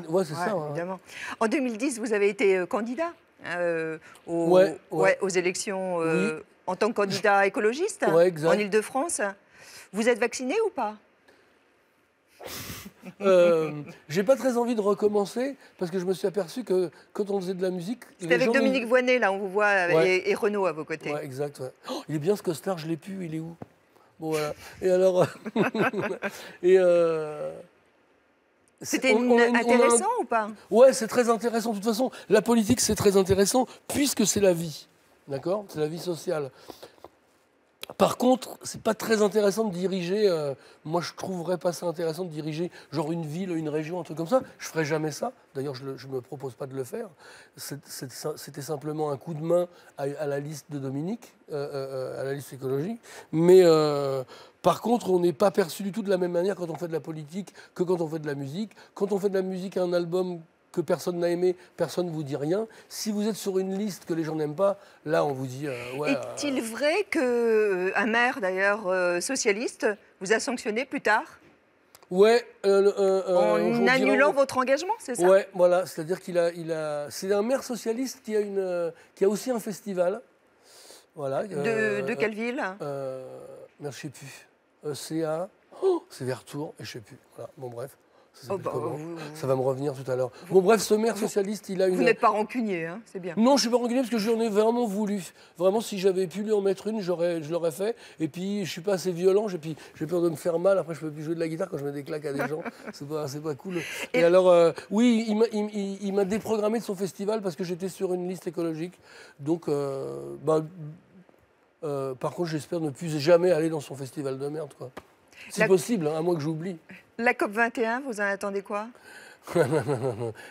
ouais, c'est ça. Évidemment. En 2010, vous avez été candidat aux élections en tant que candidat écologiste en Ile-de-France. Vous êtes vacciné ou pas? J'ai pas très envie de recommencer parce que je me suis aperçu que quand on faisait de la musique... C'était avec Dominique Voynet, là, on vous voit, et Renaud à vos côtés. Ouais, exact. Ouais. Oh, il est bien ce costard, je l'ai pu, il est où? Bon, voilà. Et alors... C'était intéressant ou pas? Ouais, c'est très intéressant. De toute façon, la politique, c'est très intéressant puisque c'est la vie. D'accord? C'est la vie sociale. Par contre, c'est pas très intéressant de diriger. Moi, je trouverais pas ça intéressant de diriger genre une ville, une région, un truc comme ça. Je ferais jamais ça. D'ailleurs, je me propose pas de le faire. C'était simplement un coup de main à la liste de Dominique, à la liste écologique. Mais par contre, on n'est pas perçu du tout de la même manière quand on fait de la politique que quand on fait de la musique. Quand on fait de la musique, un album que personne n'a aimé, personne ne vous dit rien. Si vous êtes sur une liste que les gens n'aiment pas, là, on vous dit... ouais, est-il vrai qu'un maire, d'ailleurs, socialiste, vous a sanctionné plus tard? Ouais. En annulant votre engagement, c'est ça? Ouais, voilà. C'est-à-dire c'est un maire socialiste qui a aussi un festival. Voilà. De quelle ville? Je ne sais plus. C'est vers Tours, et je ne sais plus. Voilà. Bon, bref. Ça va me revenir tout à l'heure. Bon, bref, ce maire socialiste, il a une... Vous n'êtes pas rancunier, hein, c'est bien. Non, je ne suis pas rancunier parce que j'en ai vraiment voulu. Vraiment, si j'avais pu lui en mettre une, je l'aurais fait. Et puis, je ne suis pas assez violent, et puis j'ai peur de me faire mal. Après, je ne peux plus jouer de la guitare quand je mets des claques à des gens. C'est pas cool. Et alors, oui, il m'a déprogrammé de son festival parce que j'étais sur une liste écologique. Donc, par contre, j'espère ne plus jamais aller dans son festival de merde, quoi. C'est possible, hein, à moins que j'oublie. La COP21, vous en attendez quoi?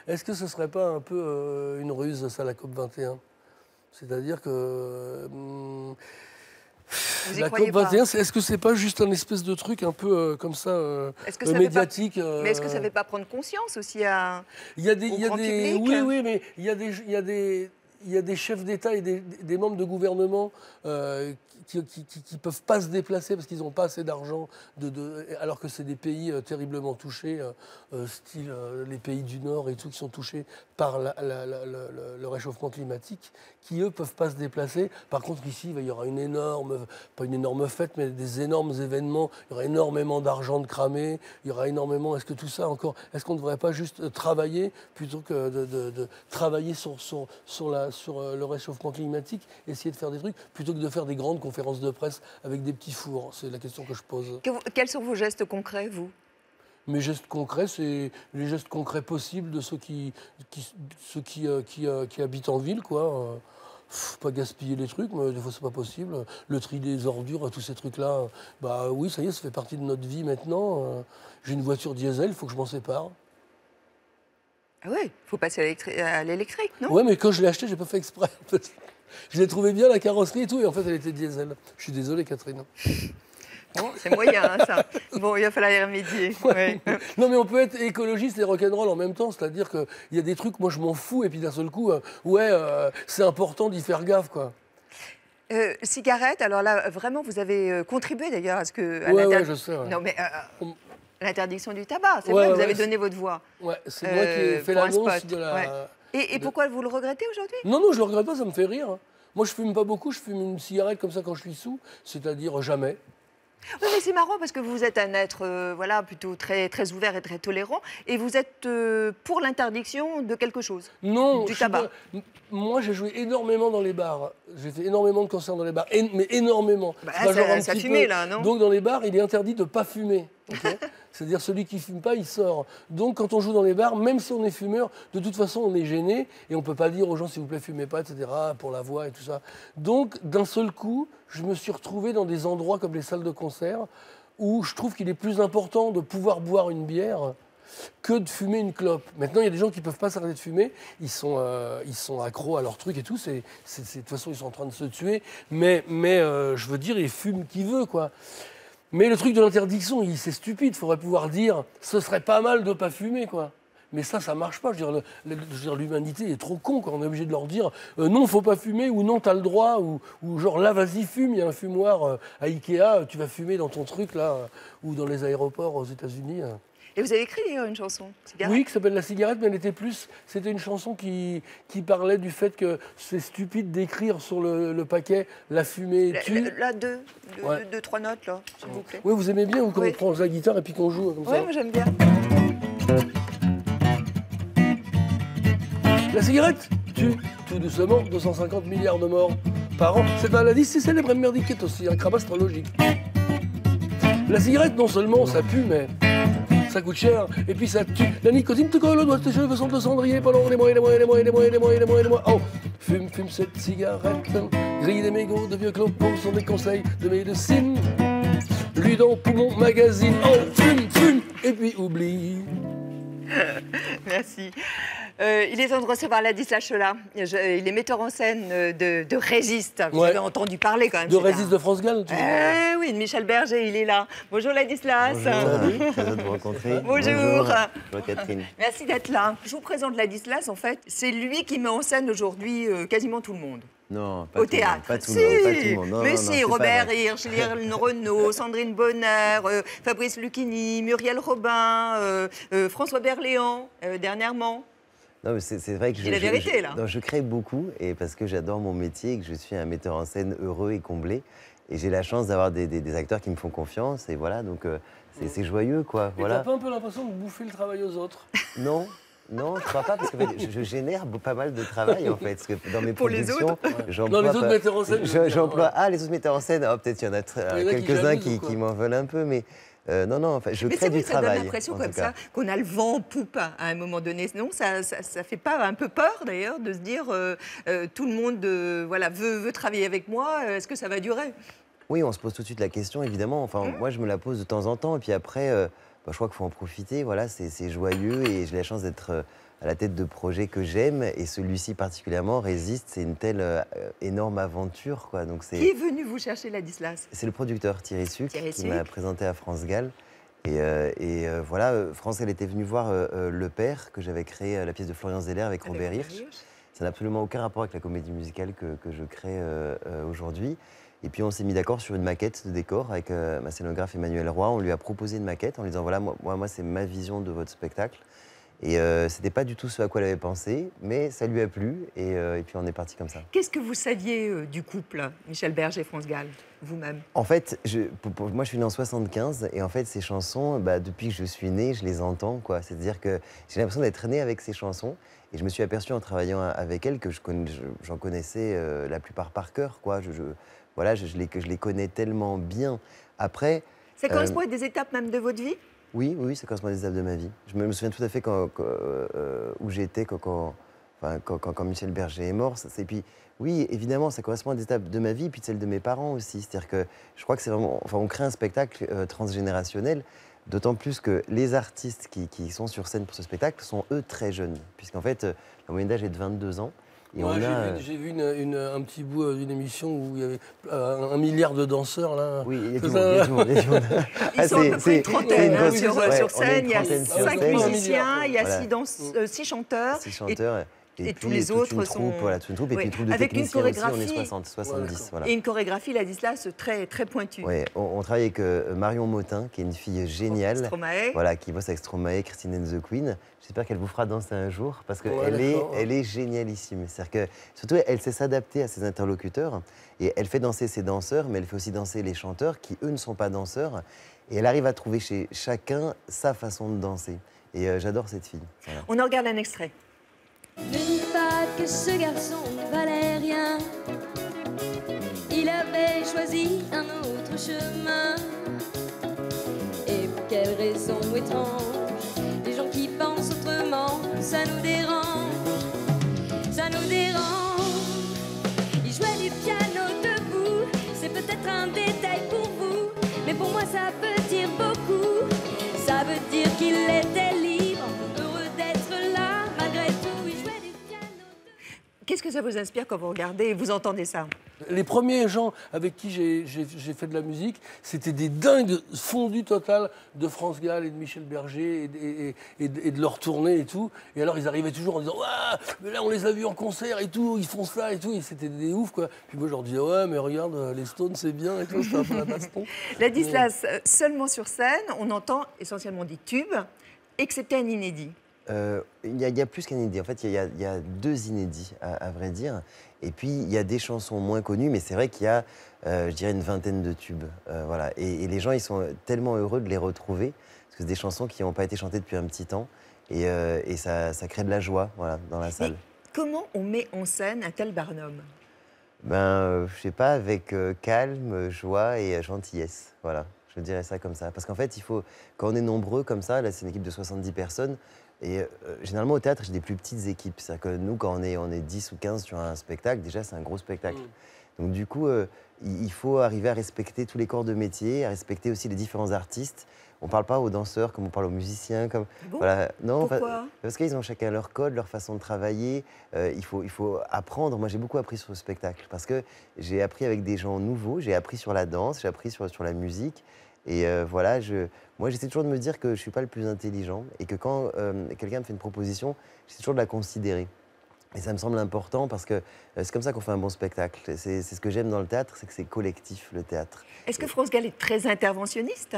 Est-ce que ce ne serait pas un peu une ruse, ça, la COP21? C'est-à-dire que... la COP21, est-ce que c'est pas juste un espèce de truc un peu comme ça, médiatique Mais est-ce que ça ne fait pas prendre conscience aussi à... Il y a des oui, mais il y a des chefs d'État et des membres de gouvernement qui ne peuvent pas se déplacer parce qu'ils n'ont pas assez d'argent, alors que c'est des pays terriblement touchés, style les pays du Nord et tout, qui sont touchés par le réchauffement climatique, qui, eux, ne peuvent pas se déplacer. Par contre, ici, il y aura pas une énorme fête, mais des énormes événements. Il y aura énormément d'argent de cramé, il y aura énormément... Est-ce que tout ça encore... Est-ce qu'on ne devrait pas juste travailler plutôt que de travailler sur le réchauffement climatique, essayer de faire des trucs, plutôt que de faire des grandes conférences de presse avec des petits fours? C'est la question que je pose. Quels sont vos gestes concrets, vous? Mes gestes concrets, c'est les gestes concrets possibles de ceux qui habitent en ville, quoi. Faut pas gaspiller les trucs, mais des fois c'est pas possible. Le tri des ordures, tous ces trucs-là, bah oui, ça y est, ça fait partie de notre vie maintenant. J'ai une voiture diesel, il faut que je m'en sépare. Ah oui, il faut passer à l'électrique, non? Oui, mais quand je l'ai acheté, j'ai pas fait exprès. En fait. Je l'ai trouvé bien, la carrosserie et tout, et en fait, elle était diesel. Je suis désolé, Catherine. Bon, c'est moyen, hein, ça. Bon, il va falloir y remédier. Ouais. Non, mais on peut être écologiste et rock'n'roll en même temps, c'est-à-dire qu'il y a des trucs, moi, je m'en fous, et puis d'un seul coup, c'est important d'y faire gaffe, quoi. Cigarette, alors là, vraiment, vous avez contribué d'ailleurs à ce que... Ouais, je sais. Ouais. Non, mais l'interdiction du tabac, c'est vrai, vous avez donné votre voix. Ouais, c'est moi qui ai fait l'annonce de la... Ouais. Et pourquoi vous le regrettez aujourd'hui? Non, je le regrette pas, ça me fait rire. Moi, je fume pas beaucoup, je fume une cigarette comme ça quand je suis sous, c'est-à-dire jamais. Oui, mais c'est marrant parce que vous êtes un être plutôt très, très ouvert et très tolérant, et vous êtes pour l'interdiction de quelque chose. Non, du tabac. Moi, j'ai joué énormément dans les bars. J'ai fait énormément de concerts dans les bars, mais énormément. Bah, ça fumait, là, non? Donc, dans les bars, il est interdit de ne pas fumer. Okay. C'est-à-dire, celui qui ne fume pas, il sort. Donc, quand on joue dans les bars, même si on est fumeur, de toute façon, on est gêné et on ne peut pas dire aux gens, s'il vous plaît, fumez pas, etc., pour la voix et tout ça. Donc, d'un seul coup, je me suis retrouvé dans des endroits comme les salles de concert où je trouve qu'il est plus important de pouvoir boire une bière que de fumer une clope. Maintenant, il y a des gens qui ne peuvent pas s'arrêter de fumer, ils sont accros à leur truc et tout, de toute façon, ils sont en train de se tuer, mais je veux dire, ils fument qui veut, quoi. Mais le truc de l'interdiction, c'est stupide, il faudrait pouvoir dire, ce serait pas mal de ne pas fumer, quoi. Mais ça marche pas. Je veux dire, l'humanité est trop con, quoi. On est obligé de leur dire non, faut pas fumer, ou non, t'as le droit, ou genre là, vas-y, fume, il y a un fumoir à Ikea, tu vas fumer dans ton truc, là, ou dans les aéroports aux États-Unis. Et vous avez écrit une chanson, Cigarette? Oui, qui s'appelle La Cigarette, mais c'était une chanson qui parlait du fait que c'est stupide d'écrire sur le paquet la fumée tue. Là, deux, trois notes, là, s'il vous plaît. Oui, vous aimez bien, ou quand on prend la guitare et puis qu'on joue comme ça? Oui, moi j'aime bien. La cigarette tue, tout doucement, 250 milliards de morts par an. Cette maladie, c'est célèbre et merdique, est aussi un crabe astrologique. La cigarette, non seulement ça pue, mais ça coûte cher, et puis ça tue. La nicotine te colle au doigt, tes cheveux sont le cendrier pendant les mois et les mois et les mois et les mois et les mois et les mois et les mois. Oh, fume cette cigarette, grille des mégots de vieux clopons sont des conseils de médecine. Lui dans Poumon Magazine, oh, fume, et puis oublie. Merci. Il est temps de recevoir Ladislas Cholat. Il est metteur en scène de Résiste. Vous avez entendu parler quand même. De Résiste de France Gall, tu dis. Oui, de Michel Berger, il est là. Bonjour Ladislas. Bonjour, très heureux de vous rencontrer. Bonjour. Bonjour Catherine. Merci d'être là. Je vous présente Ladislas, en fait. C'est lui qui met en scène aujourd'hui quasiment tout le monde. Non, pas au tout théâtre. Pas tout le monde. Non, mais non, si, non, Robert Hirsch, Lynn Renaud, Sandrine Bonner, Fabrice Lucchini, Muriel Robin, François Berléand, dernièrement. Non, mais c'est vrai que c'est la vérité, là. Non, je crée beaucoup, et parce que j'adore mon métier et que je suis un metteur en scène heureux et comblé. Et j'ai la chance d'avoir des acteurs qui me font confiance, et voilà, donc c'est joyeux, quoi. Et voilà. t'as pas un peu l'impression de bouffer le travail aux autres? Non. Non, je crois pas, parce que je génère pas mal de travail, en fait. Parce que dans mes productions, dans les autres metteurs en scène, j'emploie... Ah, les autres metteurs en scène, oh, peut-être il y en a quelques-uns qui m'en veulent un peu, mais... non, en fait, je crée du travail. Ça donne l'impression comme ça qu'on a le vent en poupe à un moment donné. Non, ça fait pas un peu peur, d'ailleurs, de se dire tout le monde veut travailler avec moi, est-ce que ça va durer? Oui, on se pose tout de suite la question, évidemment. Enfin, moi, je me la pose de temps en temps, et puis après... je crois qu'il faut en profiter, voilà, c'est joyeux et j'ai la chance d'être à la tête de projets que j'aime et celui-ci particulièrement, Résiste, c'est une telle énorme aventure, quoi. Donc qui est venu vous chercher, Ladislas? C'est le producteur Thierry Suc qui m'a présenté à France Gall et voilà, France Gall était venu voir Le Père, que j'avais créé, la pièce de Florian Zeller avec Robert Hirsch. Ça n'a absolument aucun rapport avec la comédie musicale que je crée aujourd'hui. Et puis on s'est mis d'accord sur une maquette de décor avec ma scénographe Emmanuel Roy. On lui a proposé une maquette en lui disant voilà, moi c'est ma vision de votre spectacle. Et c'était pas du tout ce à quoi elle avait pensé, mais ça lui a plu et puis on est parti comme ça. Qu'est-ce que vous saviez du couple Michel Berger et France Gall, vous-même? En fait, moi je suis né en 75 et en fait ces chansons, depuis que je suis né, je les entends, quoi. C'est-à-dire que j'ai l'impression d'être né avec ces chansons. Et je me suis aperçu en travaillant avec elle que j'en connaissais la plupart par cœur, quoi. Voilà, je les connais tellement bien. Après... Ça correspond à des étapes même de votre vie? Oui, ça correspond à des étapes de ma vie. Je me souviens tout à fait où j'étais quand Michel Berger est mort. Et puis, oui, évidemment, ça correspond à des étapes de ma vie, puis de celles de mes parents aussi. C'est-à-dire que je crois que c'est vraiment... Enfin, on crée un spectacle transgénérationnel, d'autant plus que les artistes qui sont sur scène pour ce spectacle sont, eux, très jeunes. Puisqu'en fait, la moyenne d'âge est de 22 ans. J'ai vu un petit bout d'une émission où il y avait 1 milliard de danseurs, là. Oui, il y a du monde. Ils sont à peu près une trentaine sur scène. Il y a 5 musiciens, il y a 6 chanteurs. Et tous les autres sont... Voilà, toute une troupe, et puis une troupe de techniciens aussi, on est 60, 70. Voilà. Et une chorégraphie, Ladislas, très, très pointue. Oui, on travaille avec Marion Motin, qui est une fille géniale. Voilà, qui bosse avec Stromae, Christine and the Queen. J'espère qu'elle vous fera danser un jour, parce qu'elle est génialissime. C'est-à-dire que, surtout, elle sait s'adapter à ses interlocuteurs, et elle fait danser ses danseurs, mais elle fait aussi danser les chanteurs, qui, eux, ne sont pas danseurs. Et elle arrive à trouver chez chacun sa façon de danser. Et j'adore cette fille. Voilà. On en regarde un extrait. N'oublie pas que ce garçon ne valait rien. Il avait choisi un autre chemin. Et pour quelle raison étrange, les gens qui pensent autrement, ça nous dérange. Ça nous dérange. Il jouait du piano debout. C'est peut-être un détail pour vous, mais pour moi ça veut dire beaucoup. Ça veut dire qu'il était libre, heureux d'être là, malgré tout. Qu'est-ce que ça vous inspire quand vous regardez et vous entendez ça? Les premiers gens avec qui j'ai fait de la musique, c'était des dingues fondus total de France Gall et de Michel Berger et de leur tournée et tout. Et alors ils arrivaient toujours en disant ah, mais là on les a vus en concert et tout, ils font ça et tout. Et c'était des oufs, quoi. Puis moi je leur disais ouais, mais regarde, les Stones c'est bien et tout, c'est un peu la baston. Ladislas, seulement sur scène, on entend essentiellement des tubes, excepté un inédit. Il y a plus qu'un inédit. En fait, il y a 2 inédits, à vrai dire. Et puis, il y a des chansons moins connues, mais c'est vrai qu'il y a, je dirais, une vingtaine de tubes. Voilà. Et les gens, ils sont tellement heureux de les retrouver, parce que c'est des chansons qui n'ont pas été chantées depuis un petit temps. Et ça crée de la joie, voilà, dans la salle. Mais comment on met en scène un tel Barnum? Je sais pas, avec calme, joie et gentillesse. Voilà. Je dirais ça comme ça. Parce qu'en fait, quand on est nombreux comme ça, là c'est une équipe de 70 personnes, et généralement au théâtre, j'ai des plus petites équipes. C'est-à-dire que nous, quand on est 10 ou 15 sur un spectacle, déjà c'est un gros spectacle. Donc du coup, il faut arriver à respecter tous les corps de métier, à respecter aussi les différents artistes. On ne parle pas aux danseurs comme on parle aux musiciens. Comme, bon, voilà. Non, pourquoi? parce qu'ils ont chacun leur code, leur façon de travailler. Il faut apprendre. Moi, j'ai beaucoup appris sur le spectacle parce que j'ai appris avec des gens nouveaux. J'ai appris sur la danse, j'ai appris sur la musique. Et voilà, moi, j'essaie toujours de me dire que je ne suis pas le plus intelligent et que quand quelqu'un me fait une proposition, j'essaie toujours de la considérer. Et ça me semble important parce que c'est comme ça qu'on fait un bon spectacle. C'est ce que j'aime dans le théâtre, c'est que c'est collectif, le théâtre. Est-ce que France Gall est très interventionniste?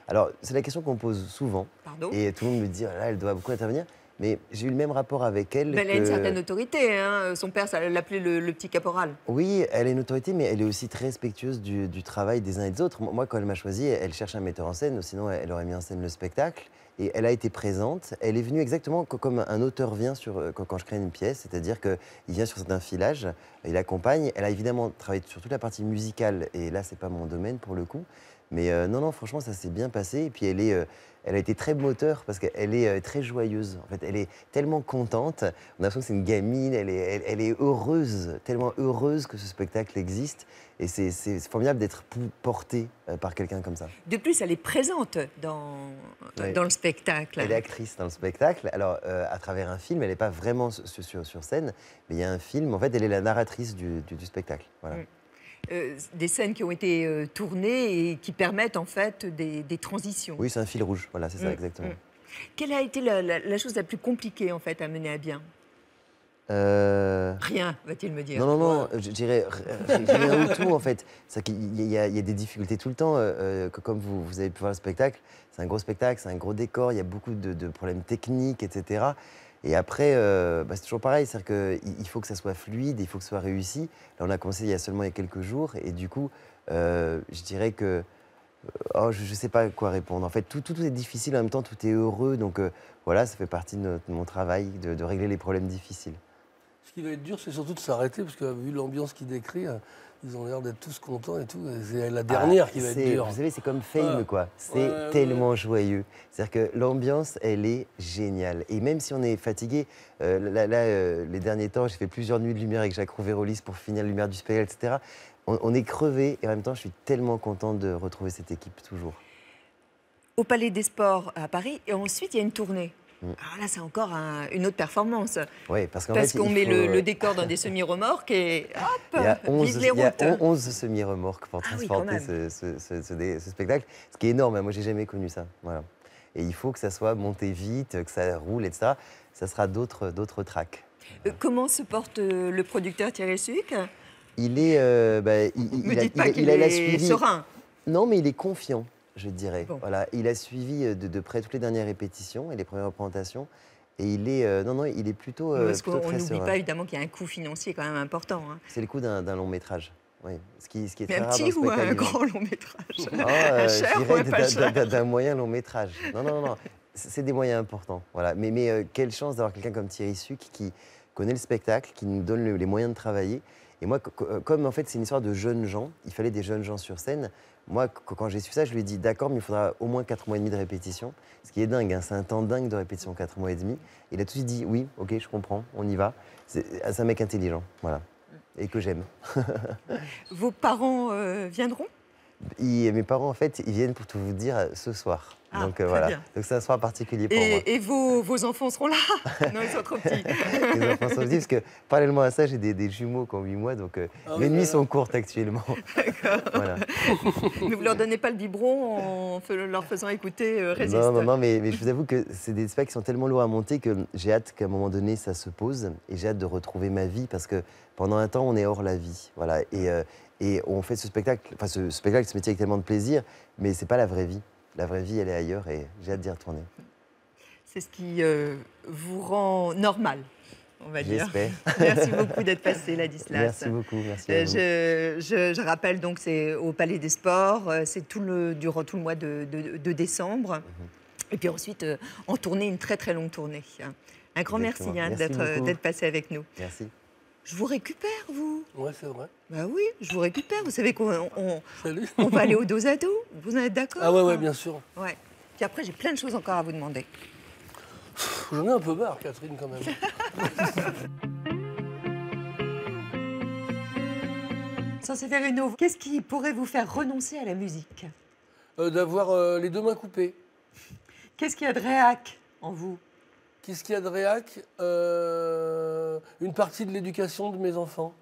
Alors, c'est la question qu'on me pose souvent. Pardon? Et tout le monde me dit, là, elle doit beaucoup intervenir. Mais j'ai eu le même rapport avec elle. Mais elle a une certaine autorité. Hein. Son père, ça l'appelait le petit caporal. Oui, elle a une autorité, mais elle est aussi très respectueuse du travail des uns et des autres. Moi, quand elle m'a choisi, elle cherche un metteur en scène, sinon elle aurait mis en scène le spectacle. Et elle a été présente. Elle est venue exactement comme un auteur vient quand je crée une pièce, c'est-à-dire qu'il vient sur certains filages, il accompagne. Elle a évidemment travaillé sur toute la partie musicale, et là, c'est pas mon domaine pour le coup. Mais non, franchement, ça s'est bien passé. Et puis, elle a été très moteur parce qu'elle est très joyeuse. En fait, elle est tellement contente. On a l'impression que c'est une gamine. Elle est heureuse, tellement heureuse que ce spectacle existe. Et c'est formidable d'être portée par quelqu'un comme ça. De plus, elle est présente dans le spectacle. Elle est actrice dans le spectacle. Alors, à travers un film, elle n'est pas vraiment sur scène, mais il y a un film. En fait, elle est la narratrice du spectacle. Voilà. Des scènes qui ont été tournées et qui permettent en fait des transitions. Oui, c'est un fil rouge, voilà, c'est ça exactement. Quelle a été la chose la plus compliquée en fait à mener à bien? Rien, va-t-il me dire. Non, je dirais rien du tout en fait. Il y a des difficultés tout le temps. Comme vous avez pu voir le spectacle, c'est un gros spectacle, c'est un gros décor, il y a beaucoup de problèmes techniques, etc. Et après, c'est toujours pareil, c'est-à-dire qu'il faut que ça soit fluide, il faut que ce soit réussi. Là, on a commencé il y a quelques jours, et du coup, je dirais que je ne sais pas quoi répondre. En fait, tout est difficile, en même temps, tout est heureux. Donc voilà, ça fait partie de mon travail, de régler les problèmes difficiles. Ce qui va être dur, c'est surtout de s'arrêter, parce que vu l'ambiance qu'il décrit, ils ont l'air d'être tous contents et tout. C'est la dernière qui va être dure. Vous savez, c'est comme Fame, quoi. C'est tellement joyeux. C'est-à-dire que l'ambiance, elle est géniale. Et même si on est fatigué, les derniers temps, j'ai fait plusieurs nuits de lumière avec Jacques Rouvérolis pour finir la lumière du spectacle, etc. On est crevé et en même temps, je suis tellement contente de retrouver cette équipe toujours. Au Palais des Sports à Paris, et ensuite, il y a une tournée. Alors là, c'est encore une autre performance. Oui, parce qu'on met le décor dans des semi-remorques et hop, il y a 11 semi-remorques pour transporter oui, ce spectacle, ce qui est énorme. Moi, j'ai jamais connu ça. Voilà. Et il faut que ça soit monté vite, que ça roule, etc. Ça sera d'autres tracks. Comment se porte le producteur Thierry Suc? Il est... il est serein. Non, mais il est confiant. Je dirais. Bon. Voilà, il a suivi de près toutes les dernières répétitions et les premières représentations. Et il est, il est plutôt. Parce plutôt qu'on très n'oublie serein. pas évidemment qu'il y a un coût financier quand même important. Hein. C'est le coût d'un long métrage. Oui. Ce qui est mais très un rare petit dans ou ce un grand long métrage? Je dirais d'un moyen long métrage. Non. C'est des moyens importants. Voilà. Mais quelle chance d'avoir quelqu'un comme Thierry Suc qui connaît le spectacle, qui nous donne les moyens de travailler. Et moi, comme en fait c'est une histoire de jeunes gens, il fallait des jeunes gens sur scène. Moi, quand j'ai su ça, je lui ai dit d'accord, mais il faudra au moins 4 mois et demi de répétition. Ce qui est dingue, hein, c'est un temps dingue de répétition, 4 mois et demi. Il a tout de suite dit oui, ok, je comprends, on y va. C'est un mec intelligent, voilà, et que j'aime. Vos parents viendront? Mes parents, en fait, ils viennent pour tout vous dire ce soir. Donc voilà. Bien. Donc c'est un soir particulier pour moi. Et vos enfants seront là? Non, ils sont trop petits. Les enfants sont petits, parce que parallèlement à ça, j'ai des jumeaux qui ont 8 mois, donc les nuits sont courtes actuellement. D'accord. Voilà. Mais vous leur donnez pas le biberon en leur faisant écouter Résiste? Non, mais je vous avoue que c'est des spectacles qui sont tellement lourds à monter que j'ai hâte qu'à un moment donné, ça se pose. Et j'ai hâte de retrouver ma vie, parce que pendant un temps, on est hors la vie. Voilà. Et on fait ce spectacle, ce métier avec tellement de plaisir, mais c'est pas la vraie vie. La vraie vie, elle est ailleurs et j'ai hâte d'y retourner. C'est ce qui vous rend normal, on va dire. J'espère. Merci beaucoup d'être passé, Ladislas. Merci beaucoup, merci à vous. Je rappelle donc, c'est au Palais des Sports, c'est durant tout le mois de décembre. Et puis ensuite, en tournée, une très très longue tournée. Un grand merci, d'être passé avec nous. Merci. Je vous récupère, vous. Ouais, c'est vrai. Bah oui, je vous récupère. Vous savez qu'on Salut. on va aller au dos à dos. Vous en êtes d'accord? Ah ouais, bien sûr. Ouais. Puis après, j'ai plein de choses encore à vous demander. J'en ai un peu marre, Catherine, quand même. Sanseverino, qu'est-ce qui pourrait vous faire renoncer à la musique? D'avoir les deux mains coupées. Qu'est-ce qu'il y a de réac en vous? Qu'est-ce qu'il y a de réac? Une partie de l'éducation de mes enfants.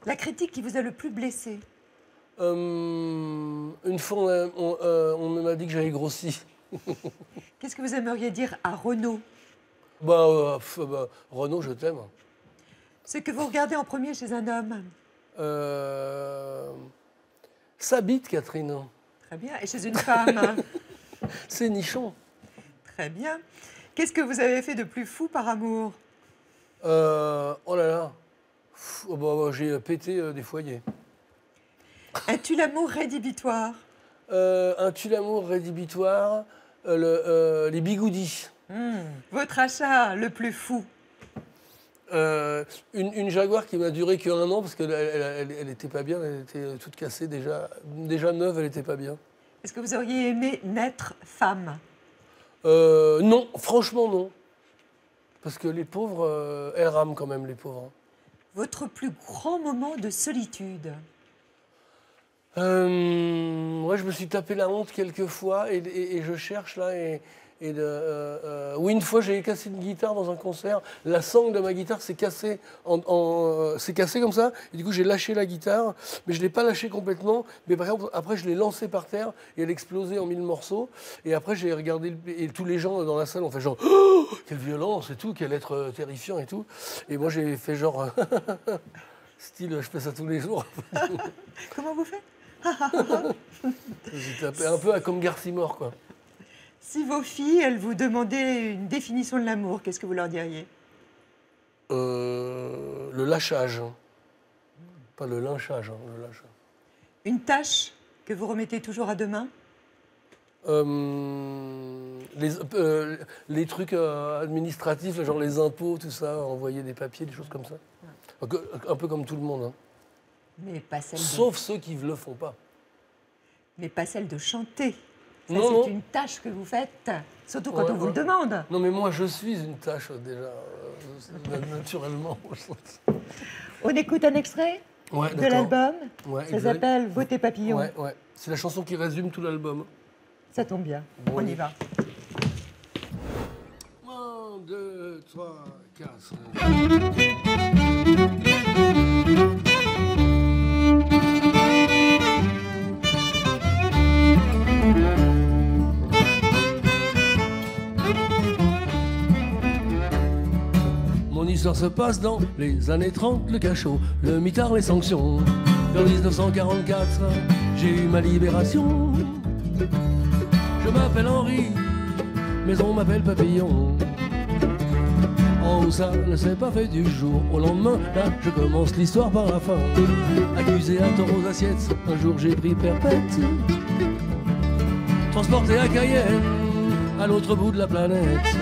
La critique qui vous a le plus blessé? Une fois, on m'a dit que j'avais grossi. Qu'est-ce que vous aimeriez dire à Renaud? Renaud, je t'aime. Ce que vous regardez en premier chez un homme? Sa bite, Catherine. Très bien. Et chez une femme? C'est nichon. Très bien. Qu'est-ce que vous avez fait de plus fou par amour? Oh là là. J'ai pété des foyers. Un tue-l'amour rédhibitoire? Un tue-l'amour rédhibitoire, les bigoudis. Votre achat le plus fou? Une Jaguar qui m'a duré qu'1 an parce qu'elle était pas bien, elle était toute cassée déjà. Déjà neuve, elle était pas bien. Est-ce que vous auriez aimé naître femme? Non, franchement non. Parce que les pauvres, elles rament quand même, les pauvres. Votre plus grand moment de solitude? Moi, je me suis tapé la honte quelques fois et je cherche là. Oui, une fois, j'ai cassé une guitare dans un concert. La sangle de ma guitare s'est cassée, s'est cassée comme ça. Et du coup, j'ai lâché la guitare, mais je ne l'ai pas lâchée complètement. Mais par exemple, après, je l'ai lancée par terre et elle explosait en 1000 morceaux. Et après, j'ai regardé, et tous les gens dans la salle ont fait genre oh, quelle violence et tout, quel être terrifiant et tout. Et moi, j'ai fait genre style, je fais ça tous les jours. Comment vous faites? J'ai tapé un peu comme Garcimore, quoi. Si vos filles, elles vous demandaient une définition de l'amour, qu'est-ce que vous leur diriez? Le lâchage. Pas le lynchage, le lâchage. Une tâche que vous remettez toujours à demain? Les trucs administratifs, genre les impôts, tout ça, envoyer des papiers, des choses comme ça. Un peu comme tout le monde. Hein. Mais pas celle Sauf ceux qui ne le font pas. Mais pas celle de chanter. Ça, non, c'est une tâche que vous faites, surtout quand on vous le demande. Non, mais moi, je suis une tâche, déjà, naturellement. On écoute un extrait de l'album. Ça s'appelle « Votez papillon ». Ouais. C'est la chanson qui résume tout l'album. Ça tombe bien. Bon, on y va. 1, 2, 3, 4... Mon histoire se passe dans les années 30, le cachot, le mitard, les sanctions. En 1944, j'ai eu ma libération. Je m'appelle Henri, mais on m'appelle Papillon. Oh, ça ne s'est pas fait du jour au lendemain. Là, je commence l'histoire par la fin. Accusé à tort aux assiettes, un jour j'ai pris perpète. Transporté à Cayenne, à l'autre bout de la planète.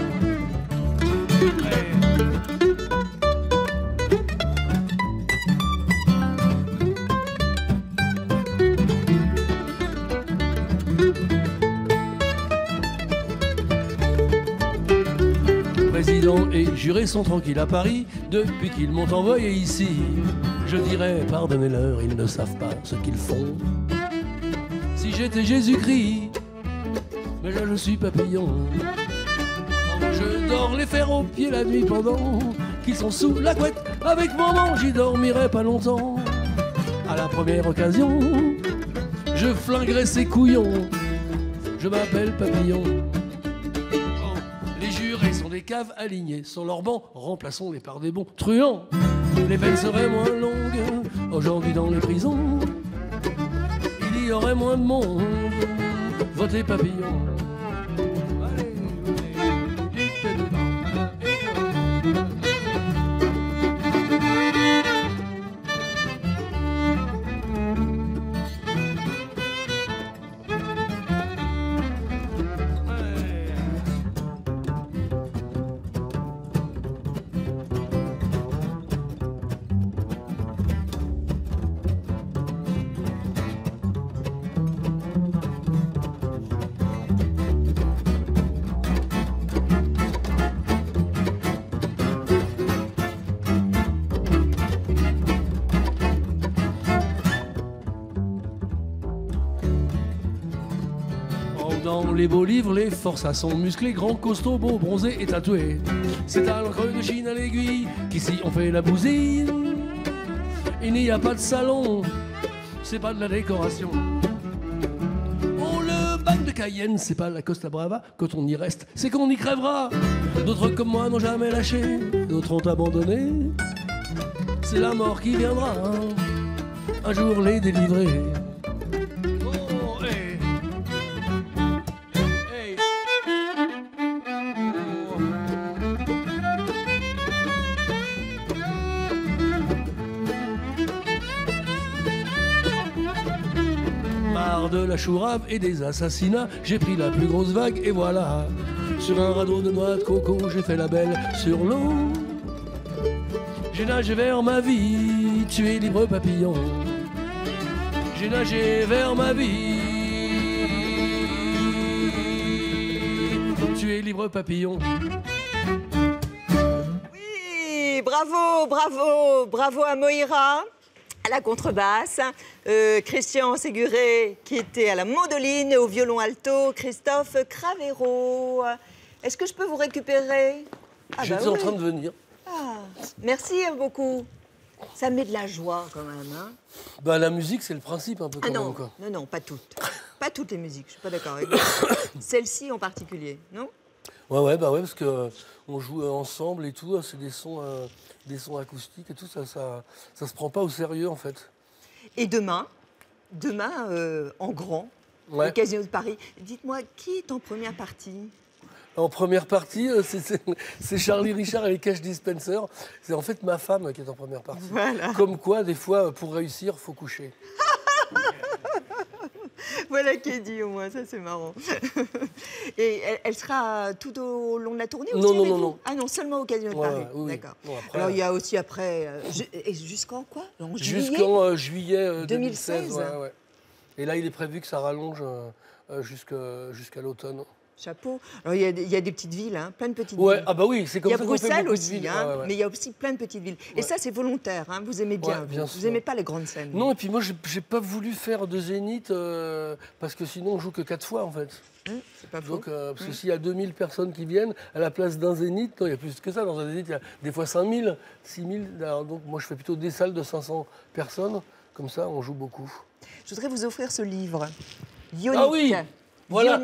Président et jurés sont tranquilles à Paris depuis qu'ils m'ont envoyé ici. Je dirais, pardonnez-leur, ils ne savent pas ce qu'ils font. Si j'étais Jésus-Christ, mais là je suis Papillon. Je dors les fers aux pieds la nuit pendant qu'ils sont sous la couette avec maman. J'y dormirai pas longtemps. À la première occasion, je flinguerai ces couillons. Je m'appelle Papillon. Les jurés sont des caves alignées sur leurs bancs. Remplaçons-les par des bons truands. Les peines seraient moins longues aujourd'hui dans les prisons. Il y aurait moins de monde. Votez Papillon. les beaux livres, les forces à son musclé, grand, costaud, beau, bronzé et tatoué. C'est à l'encre de Chine à l'aiguille qu'ici on fait la bousille. Il n'y a pas de salon, c'est pas de la décoration. Oh, le bac de Cayenne, c'est pas la Costa Brava. Quand on y reste, c'est qu'on y crèvera. D'autres comme moi n'ont jamais lâché, d'autres ont abandonné. C'est la mort qui viendra, hein, un jour les délivrer. Oh, hey. Hey. Marre de la chourave et des assassinats, j'ai pris la plus grosse vague et voilà. Sur un radeau de noix de coco, j'ai fait la belle sur l'eau. J'ai nagé vers ma vie, tu es libre papillon. J'ai nagé vers ma vie, tu es libre papillon. Oui, bravo, bravo, bravo à Moira, à la contrebasse, Christian Séguré qui était à la mandoline et au violon alto, Christophe Cravero. Est-ce que je peux vous récupérer? J'étais en train de venir. Ah, merci beaucoup. Ça met de la joie quand même. Hein. Bah, la musique, c'est le principe un peu quand non, même. Quoi. Non, pas toutes. Pas toutes les musiques, je suis pas d'accord avec vous. Celle-ci en particulier, non? Ouais, parce que on joue ensemble et tout, c'est des sons acoustiques et tout, ça se prend pas au sérieux en fait. Et demain en grand, au Casino de Paris, dites-moi, qui est en première partie? En première partie, c'est Charlie Richard et les Cash Dispenser. C'est en fait ma femme qui est en première partie. Voilà. Comme quoi, des fois, pour réussir, faut coucher. Voilà qui est dit au moins, ça c'est marrant. Et elle sera tout au long de la tournée aussi avec vous? Non. Ah non, seulement au Casino de Paris. Oui. D'accord. Bon, alors il y a aussi après, et jusqu'en quoi? Jusqu'en juillet 2016. 2016. Ouais. Et là, il est prévu que ça rallonge jusqu'à l'automne. Chapeau. Alors, il y a des petites villes, hein, plein de petites villes. Ah bah oui, c'est comme ça qu'on fait beaucoup de villes. Il y a Bruxelles aussi, hein, mais il y a aussi plein de petites villes. Et ça, c'est volontaire, hein, vous aimez bien. Vous n'aimez pas les grandes scènes. Non, et puis moi, j'ai pas voulu faire de Zénith parce que sinon, on joue que 4 fois, en fait. C'est pas faux. Donc, parce que s'il y a 2000 personnes qui viennent, à la place d'un Zénith, non, il y a plus que ça. Dans un Zénith, il y a des fois 5000, 6000. Donc, moi, je fais plutôt des salles de 500 personnes. Comme ça, on joue beaucoup. Je voudrais vous offrir ce livre. Ionique. Ah oui! Voilà,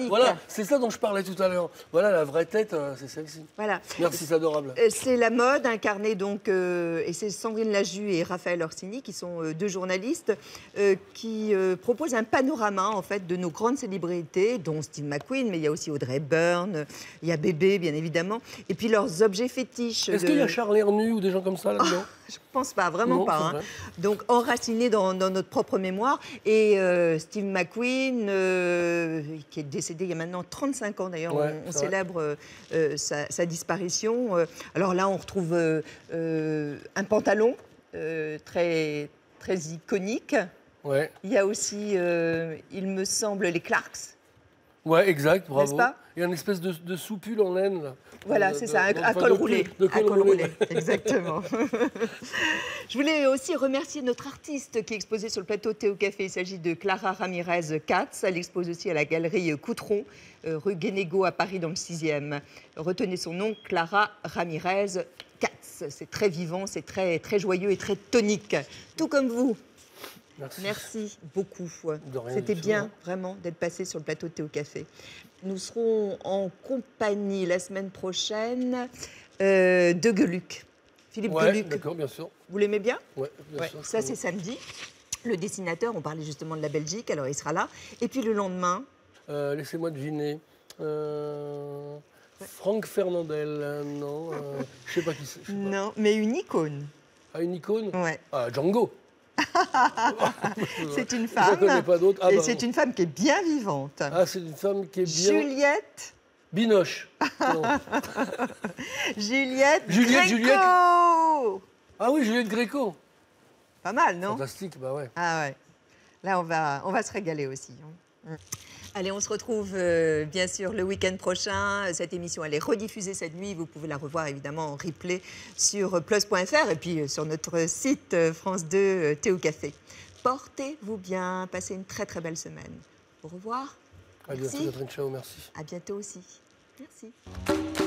c'est ça dont je parlais tout à l'heure. Voilà, la vraie tête, c'est celle-ci. Voilà. Merci, c'est adorable. C'est la mode incarnée donc, et c'est Sandrine Laju et Raphaël Orsini qui sont deux journalistes qui proposent un panorama en fait de nos grandes célébrités, dont Steve McQueen, mais il y a aussi Audrey Hepburn, il y a Bébé bien évidemment, et puis leurs objets fétiches. Est-ce qu'il y a Charles Hernu ou des gens comme ça là-dedans? Je pense pas, vraiment non, pas. Hein. Donc enracinés dans notre propre mémoire. Et Steve McQueen, qui est décédé il y a maintenant 35 ans d'ailleurs, on célèbre sa disparition. Alors là, on retrouve un pantalon très, très iconique. Ouais. Il y a aussi, il me semble, les Clarks. Ouais, exact, bravo. N'est-ce pas? Il y a une espèce de soupule en laine, là. Voilà, c'est ça, à col roulé. À col roulé, exactement. Je voulais aussi remercier notre artiste qui est exposé sur le plateau Thé au Café. Il s'agit de Clara Ramirez Katz. Elle expose aussi à la galerie Coutron, rue Guénégaud à Paris, dans le 6e. Retenez son nom, Clara Ramirez Katz. C'est très vivant, c'est très, très joyeux et très tonique. Tout comme vous. Merci beaucoup. C'était bien, vraiment, d'être passé sur le plateau de Thé au Café. Nous serons en compagnie la semaine prochaine de Gueluc. Philippe Gueluc. D'accord, bien sûr. Vous l'aimez bien? Oui, bien sûr. Ça, c'est samedi. Le dessinateur, on parlait justement de la Belgique, alors il sera là. Et puis le lendemain laissez-moi deviner. Franck Fernandel, non. Je ne sais pas qui c'est. Non, mais une icône. Ah, une icône? Ouais. Ah, Django. C'est une femme. Je ne connais pas d'autre. Et c'est une femme qui est bien vivante. Ah, c'est une femme qui est bien... Juliette. Binoche. Juliette Gréco. Ah oui, Juliette Gréco. Pas mal, non? Fantastique, bah ouais. Ah ouais. Là, on va se régaler aussi. Allez, on se retrouve bien sûr le week-end prochain. Cette émission, elle est rediffusée cette nuit. Vous pouvez la revoir évidemment en replay sur plus.fr et puis sur notre site France 2 Thé au Café. Portez-vous bien, passez une très très belle semaine. Au revoir. À bientôt, Catherine Chao, merci. À bientôt aussi. Merci.